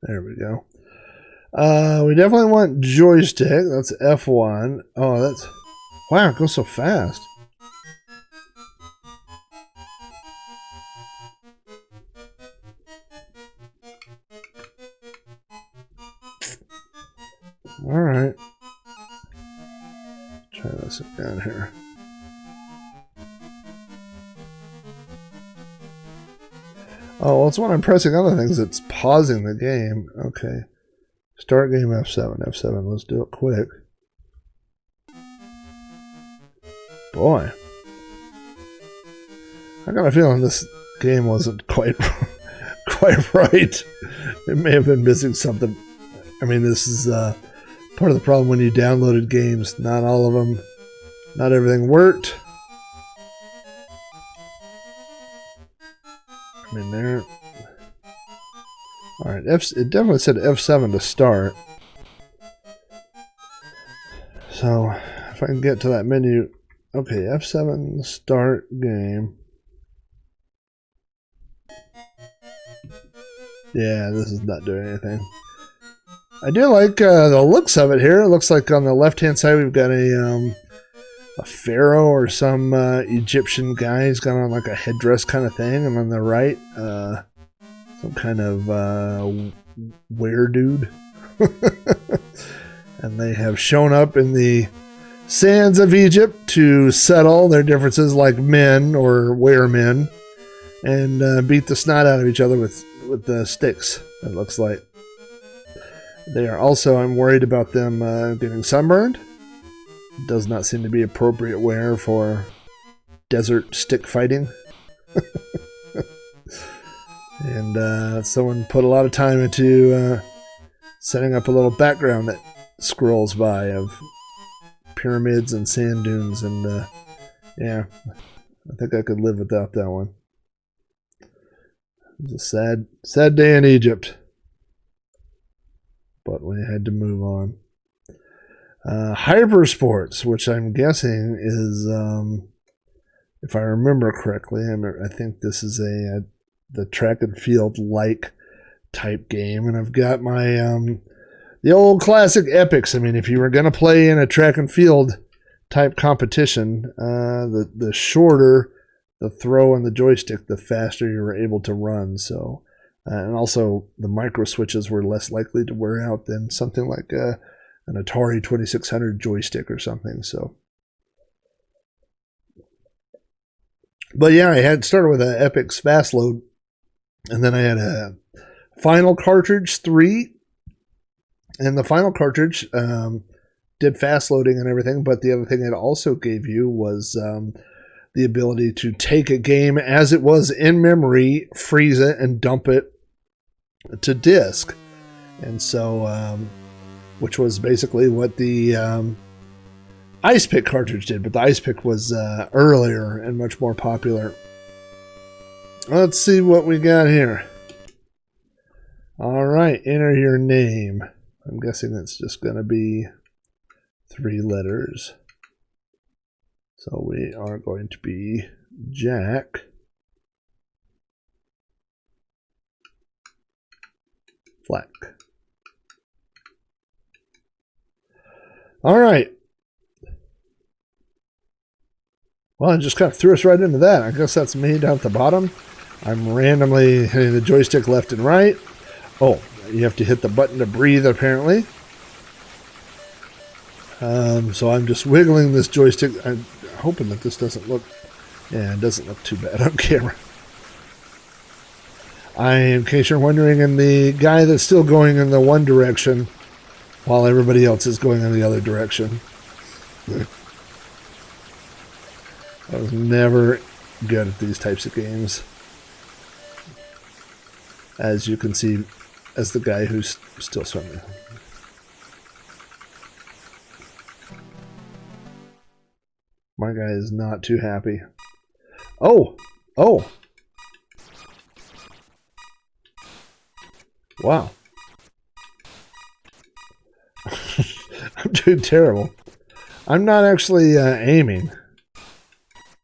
S1: There we go. We definitely want joystick. That's F1. Oh, that's... Wow, it goes so fast. Alright. Try this again here. Oh, well, it's when I'm pressing other things, it's pausing the game. Okay. Start game F7. F7, let's do it quick. Boy. I got a feeling this game wasn't quite right. It may have been missing something. I mean, this is part of the problem when you downloaded games. Not all of them, not everything worked. I mean, there. Alright, it definitely said F7 to start. So, if I can get to that menu. Okay, F7 start game. Yeah, this is not doing anything. I do like the looks of it here. It looks like on the left-hand side we've got a pharaoh or some Egyptian guy. He's got on like a headdress kind of thing, and on the right, some kind of were-dude. And they have shown up in the sands of Egypt to settle their differences like men or were-men, and beat the snot out of each other with the sticks, it looks like. They are also, I'm worried about them getting sunburned. Does not seem to be appropriate wear for desert stick fighting. And someone put a lot of time into setting up a little background that scrolls by of pyramids and sand dunes, and yeah, I think I could live without that one. It was a sad day in Egypt, but we had to move on. Hypoersports, which I'm guessing is, if I remember correctly, I think this is the track and field like type game, and I've got my the old classic epics. I mean, if you were going to play in a track and field type competition, the shorter the throw on the joystick, the faster you were able to run. So, and also the micro switches were less likely to wear out than something like an Atari 2600 joystick or something. So, but yeah, I had started with an Epix fast load, and then I had a Final Cartridge 3, and the Final Cartridge did fast loading and everything, but the other thing it also gave you was the ability to take a game as it was in memory, freeze it, and dump it to disk. And so, which was basically what the Ice Pick cartridge did, but the Ice Pick was earlier and much more popular. Let's see what we got here. All right, enter your name. I'm guessing it's just going to be 3 letters. So we are going to be Jack Flack. All right. Well, it just kind of threw us right into that. I guess that's me down at the bottom. I'm randomly hitting the joystick left and right. Oh, you have to hit the button to breathe, apparently. So I'm just wiggling this joystick. I'm hoping that this doesn't look... Yeah, it doesn't look too bad on camera. In case you're wondering, am the guy that's still going in the one direction while everybody else is going in the other direction. I was never good at these types of games. As you can see, as the guy who's still swimming. My guy is not too happy. Oh! Oh! Wow. I'm doing terrible. I'm not actually aiming.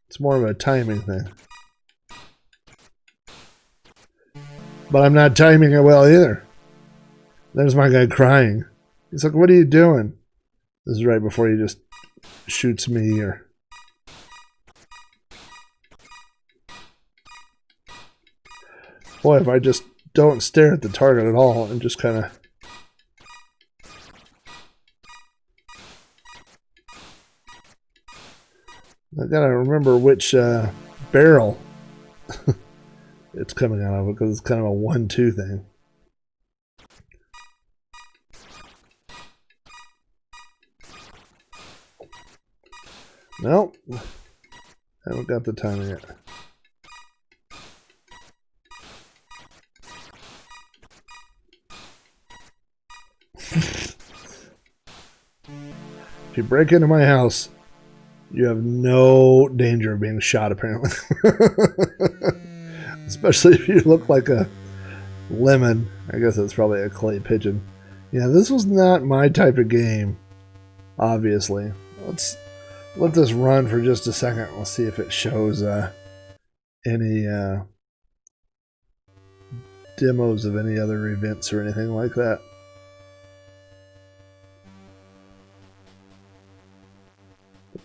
S1: It's more of a timing thing. But I'm not timing it well either. There's my guy crying. He's like, what are you doing? This is right before he just shoots me or... Boy, if I just don't stare at the target at all and just kind of... I gotta remember which barrel it's coming out of, because it's kind of a 1-2 thing. Nope. Haven't got the timing yet. If you break into my house, you have no danger of being shot, apparently. Especially if you look like a lemon. I guess that's probably a clay pigeon. Yeah, this was not my type of game, obviously. Let's let this run for just a second. We'll see if it shows any demos of any other events or anything like that.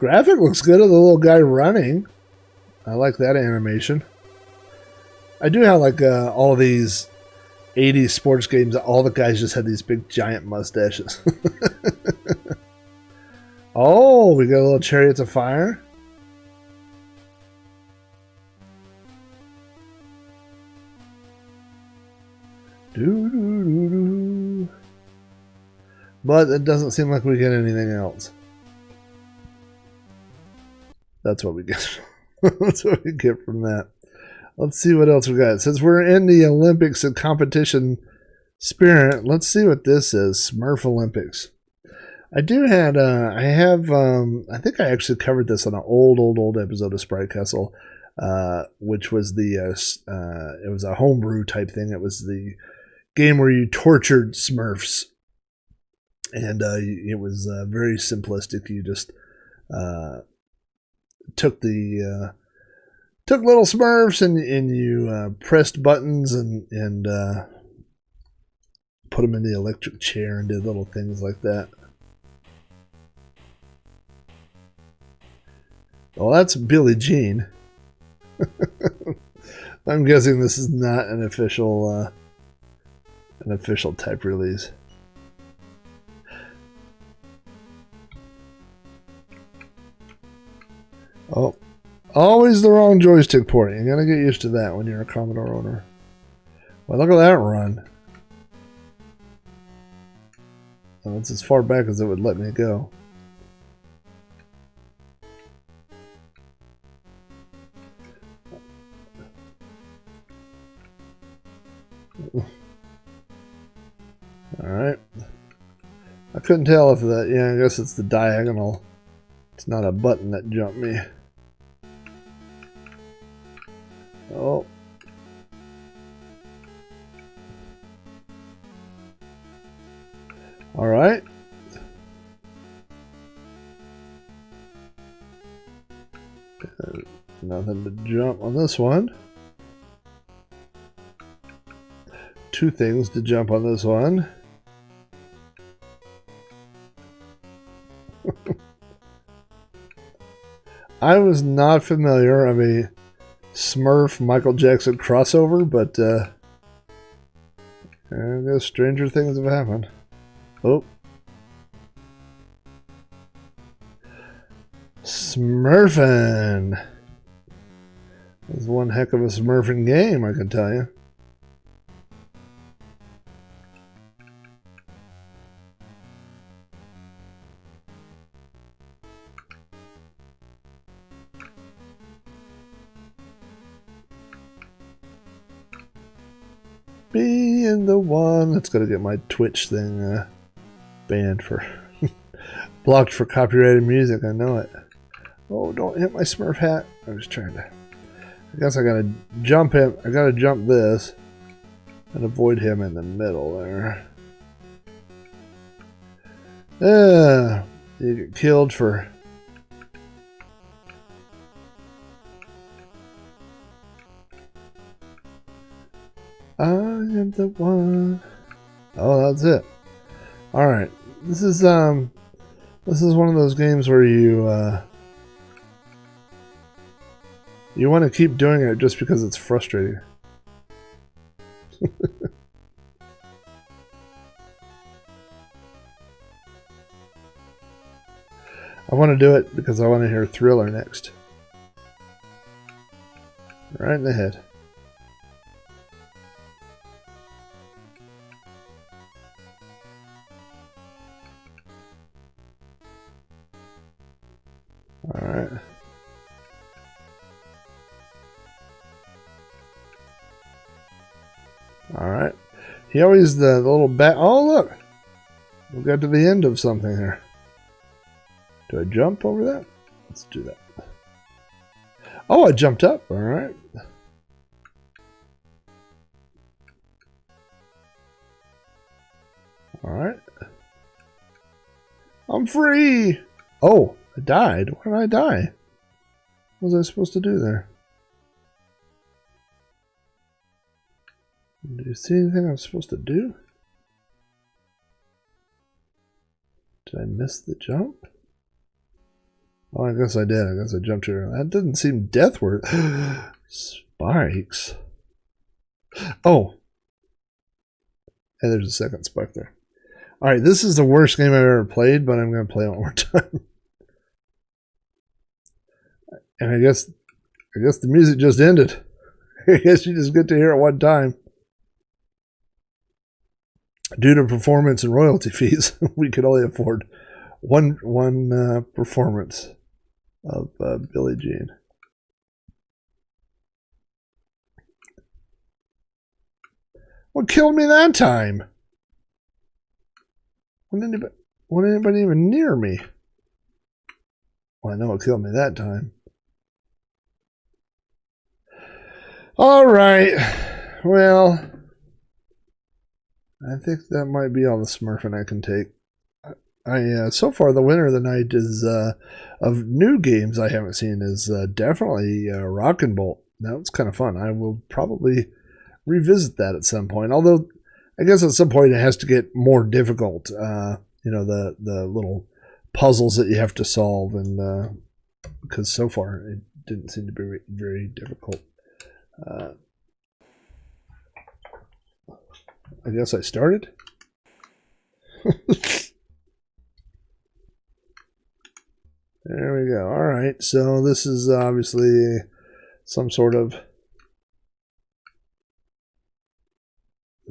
S1: Graphic looks good of the little guy running. I like that animation. I do have like all these 80s sports games. All the guys just had these big giant mustaches. Oh, we got a little Chariots of Fire. Doo-doo-doo-doo. But it doesn't seem like we get anything else. That's what we get. That's what we get from that. Let's see what else we got. Since we're in the Olympics and competition spirit, let's see what this is. Smurf Olympics. I think I actually covered this on an old episode of Sprite Castle, which was it was a homebrew type thing. It was the game where you tortured Smurfs. And it was very simplistic. You just took little Smurfs and you pressed buttons and put them in the electric chair and did little things like that. Well, that's Billie Jean. I'm guessing this is not an official type release. Oh, always the wrong joystick port. You gotta get used to that when you're a Commodore owner. Well, look at that run. Oh, it's as far back as it would let me go. Alright. I couldn't tell if that, yeah, I guess it's the diagonal. It's not a button that jumped me. Oh. Alright. Nothing to jump on this one. Two things to jump on this one. I was not familiar of a Smurf Michael Jackson crossover, but I guess stranger things have happened. Oh. Smurfing. This is one heck of a Smurfing game, I can tell you. Being the one that's gonna get my Twitch thing banned for blocked for copyrighted music. I know it. Oh, don't hit my Smurf hat. I was trying to. I guess I gotta jump him. I gotta jump this and avoid him in the middle there. You get killed for. I am the one. Oh, that's it. All right. This is one of those games where you want to keep doing it just because it's frustrating. I want to do it because I want to hear Thriller next. Right in the head. Alright. Alright. He always, the little bat. Oh, look! We got to the end of something here. Do I jump over that? Let's do that. Oh, I jumped up. Alright. Alright. I'm free! Oh! I died. Why did I die? What was I supposed to do there? Do you see anything I'm supposed to do? Did I miss the jump? Oh, I guess I did. I guess I jumped here. That didn't seem deathward. Spikes. Oh. And there's a second spike there. Alright, this is the worst game I've ever played, but I'm going to play it one more time. And I guess the music just ended. I guess you just get to hear it one time. Due to performance and royalty fees, we could only afford one performance of Billie Jean. What killed me that time? Wasn't anybody even near me? Well, I know what killed me that time. All right. Well, I think that might be all the smurfing I can take. So far the winner of the night is of new games I haven't seen is definitely Rock and Bolt. That was kind of fun. I will probably revisit that at some point. Although I guess at some point it has to get more difficult. You know, the little puzzles that you have to solve, and because so far it didn't seem to be very difficult. I guess I started. There we go. All right, so this is obviously some sort of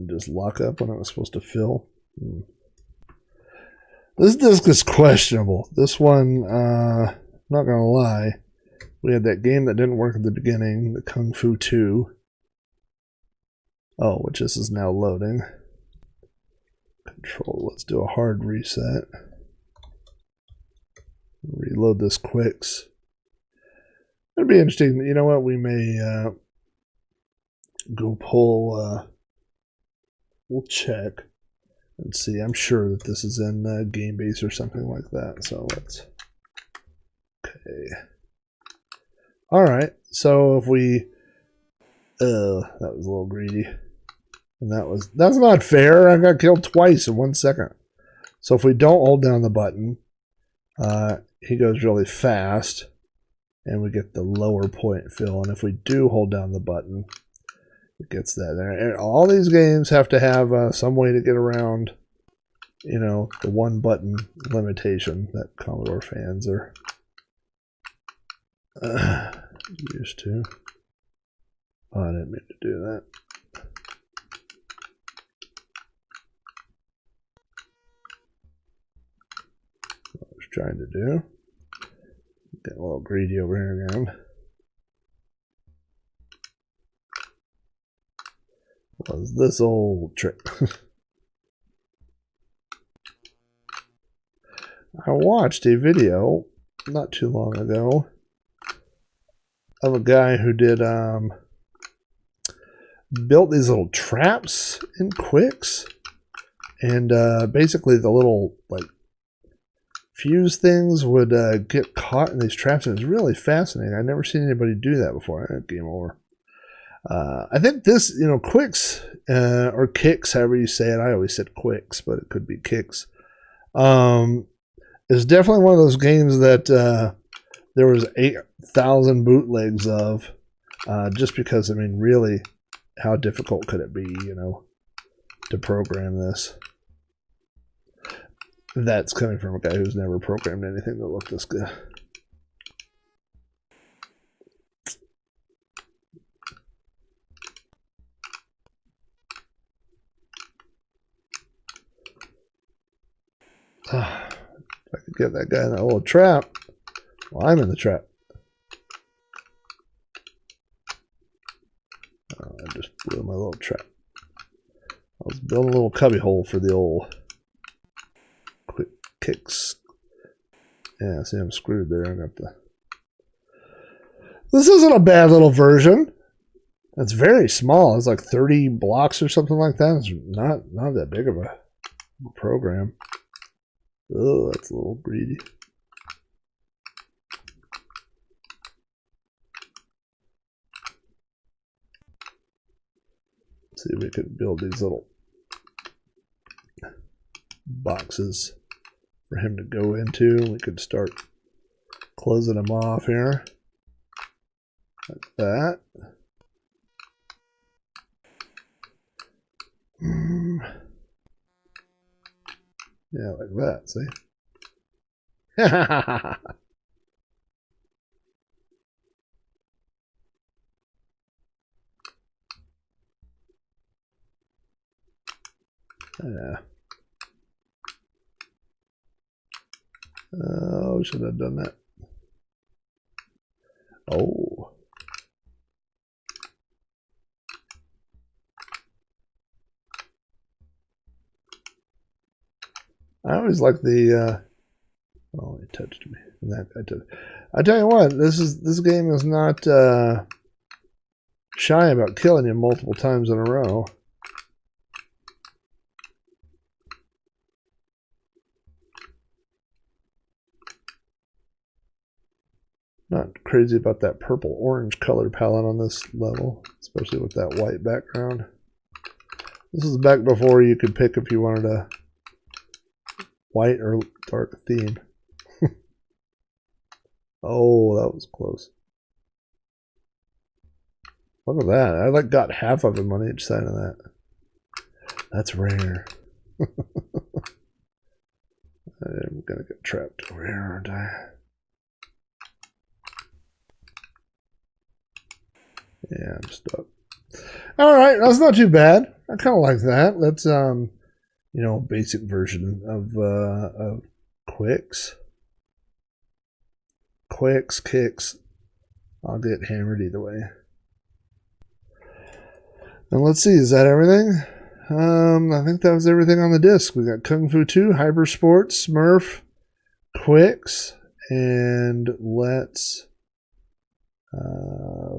S1: just lock up when I was supposed to fill. This disc is questionable. This one, not gonna lie, we had that game that didn't work at the beginning, the Kung Fu 2. Oh, which this is now loading. Control, let's do a hard reset. Reload this Kwix. It'd be interesting. You know what? We may go pull. We'll check and see. I'm sure that this is in Game Base or something like that. So let's. Okay. All right. So if we. That was a little greedy. And that's not fair. I got killed twice in 1 second. So if we don't hold down the button, he goes really fast, and we get the lower point fill. And if we do hold down the button, it gets that there. And all these games have to have some way to get around, you know, the one button limitation that Commodore fans are used to. Oh, I didn't mean to do that. Trying to do. Get a little greedy over here again. Was this old trick? I watched a video not too long ago of a guy who did built these little traps in Kwix, and basically the little like fuse things would get caught in these traps, and it's really fascinating. I've never seen anybody do that before. Game over. I think this, you know, Kwix or Kicks, however you say it. I always said Kwix, but it could be Kicks. Is definitely one of those games that there was 8,000 bootlegs of, just because, I mean, really, how difficult could it be, you know, to program this? That's coming from a guy who's never programmed anything that looked this good. If I could get that guy in that little trap. Well, I'm in the trap. Oh, I just blew my little trap. I was building a little cubby hole for the old Kicks. Yeah, see, I'm screwed there. I got the. This isn't a bad little version. It's very small. It's like 30 blocks or something like that. It's not that big of a program. Oh, that's a little greedy. Let's see if we could build these little boxes for him to go into. We could start Closing them off here. Like that. Yeah, like that, see? Yeah. Oh, should have done that. Oh. I always like the oh, he touched me. And that guy touched. I tell you what, this game is not shy about killing you multiple times in a row. Not crazy about that purple-orange color palette on this level, especially with that white background. This is back before you could pick if you wanted a white or dark theme. Oh, that was close. Look at that. I like got half of them on each side of that. That's rare. I'm gonna get trapped over here, aren't I? Yeah, I'm stuck. All right, that's not too bad. I kind of like that. That's you know, basic version of Kwix. Kwix, kicks. I'll get hammered either way. And let's see, is that everything? I think that was everything on the disc. We got Kung Fu 2, Hypoersports, Smurf, Kwix, and let's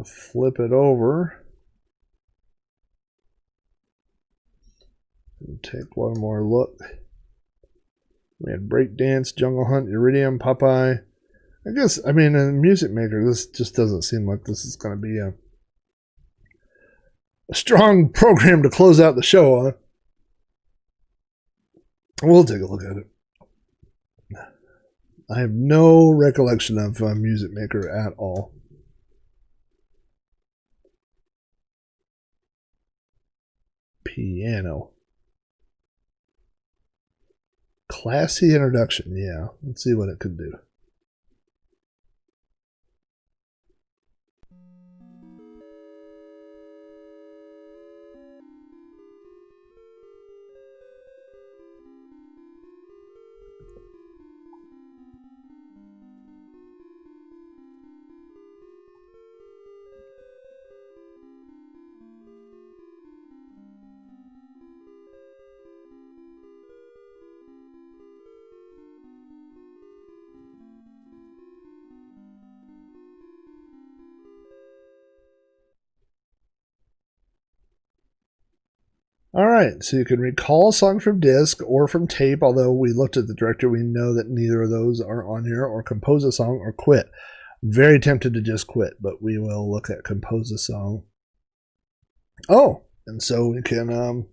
S1: flip it over and take one more look. We had Breakdance, Jungle Hunt, Uridium, Popeye. I guess, I mean, in Music Maker, this just doesn't seem like this is going to be a strong program to close out the show on. We'll take a look at it. I have no recollection of Music Maker at all. Piano. Classy introduction, yeah. Let's see what it could do. All right, so you can recall a song from disc or from tape, although we looked at the directory, we know that neither of those are on here, or compose a song or quit. Very tempted to just quit, but we will look at compose a song. Oh, and so we can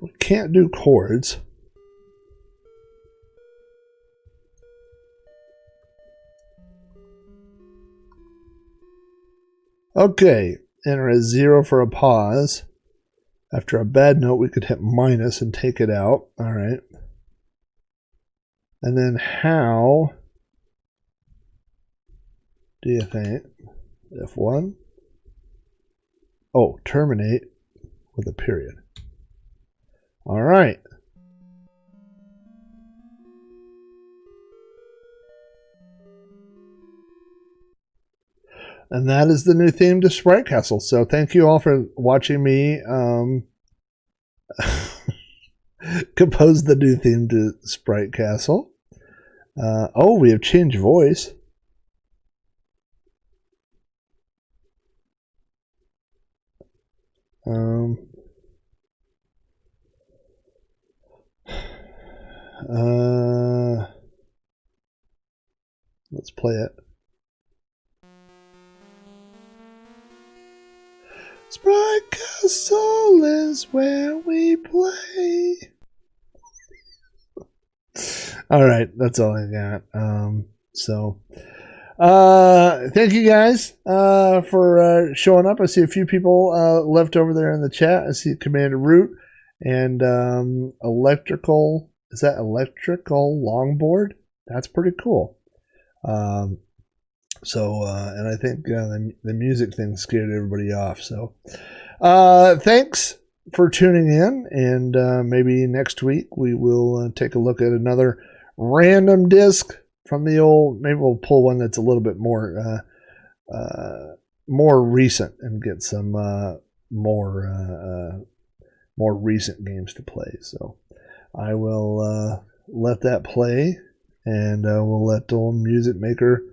S1: we can't do chords. Okay, enter a 0 for a pause. After a bad note, we could hit minus and take it out. All right. And then how do you think? F1. Oh, terminate with a period. All right. And that is the new theme to Sprite Castle. So thank you all for watching me compose the new theme to Sprite Castle. Oh, we have changed voice. let's play it. Sprite Castle is where we play. All right, that's all I got. Thank you guys for showing up. I see a few people left over there in the chat. I see Commander Root and electrical. Is that electrical longboard? That's pretty cool. And I think the music thing scared everybody off. So, thanks for tuning in, and maybe next week we will take a look at another random disc from the old. Maybe we'll pull one that's a little bit more recent and get some more recent games to play. So I will let that play, and we'll let the old music maker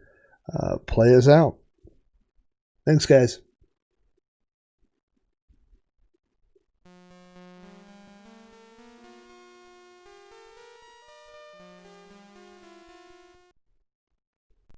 S1: play us out. Thanks, guys.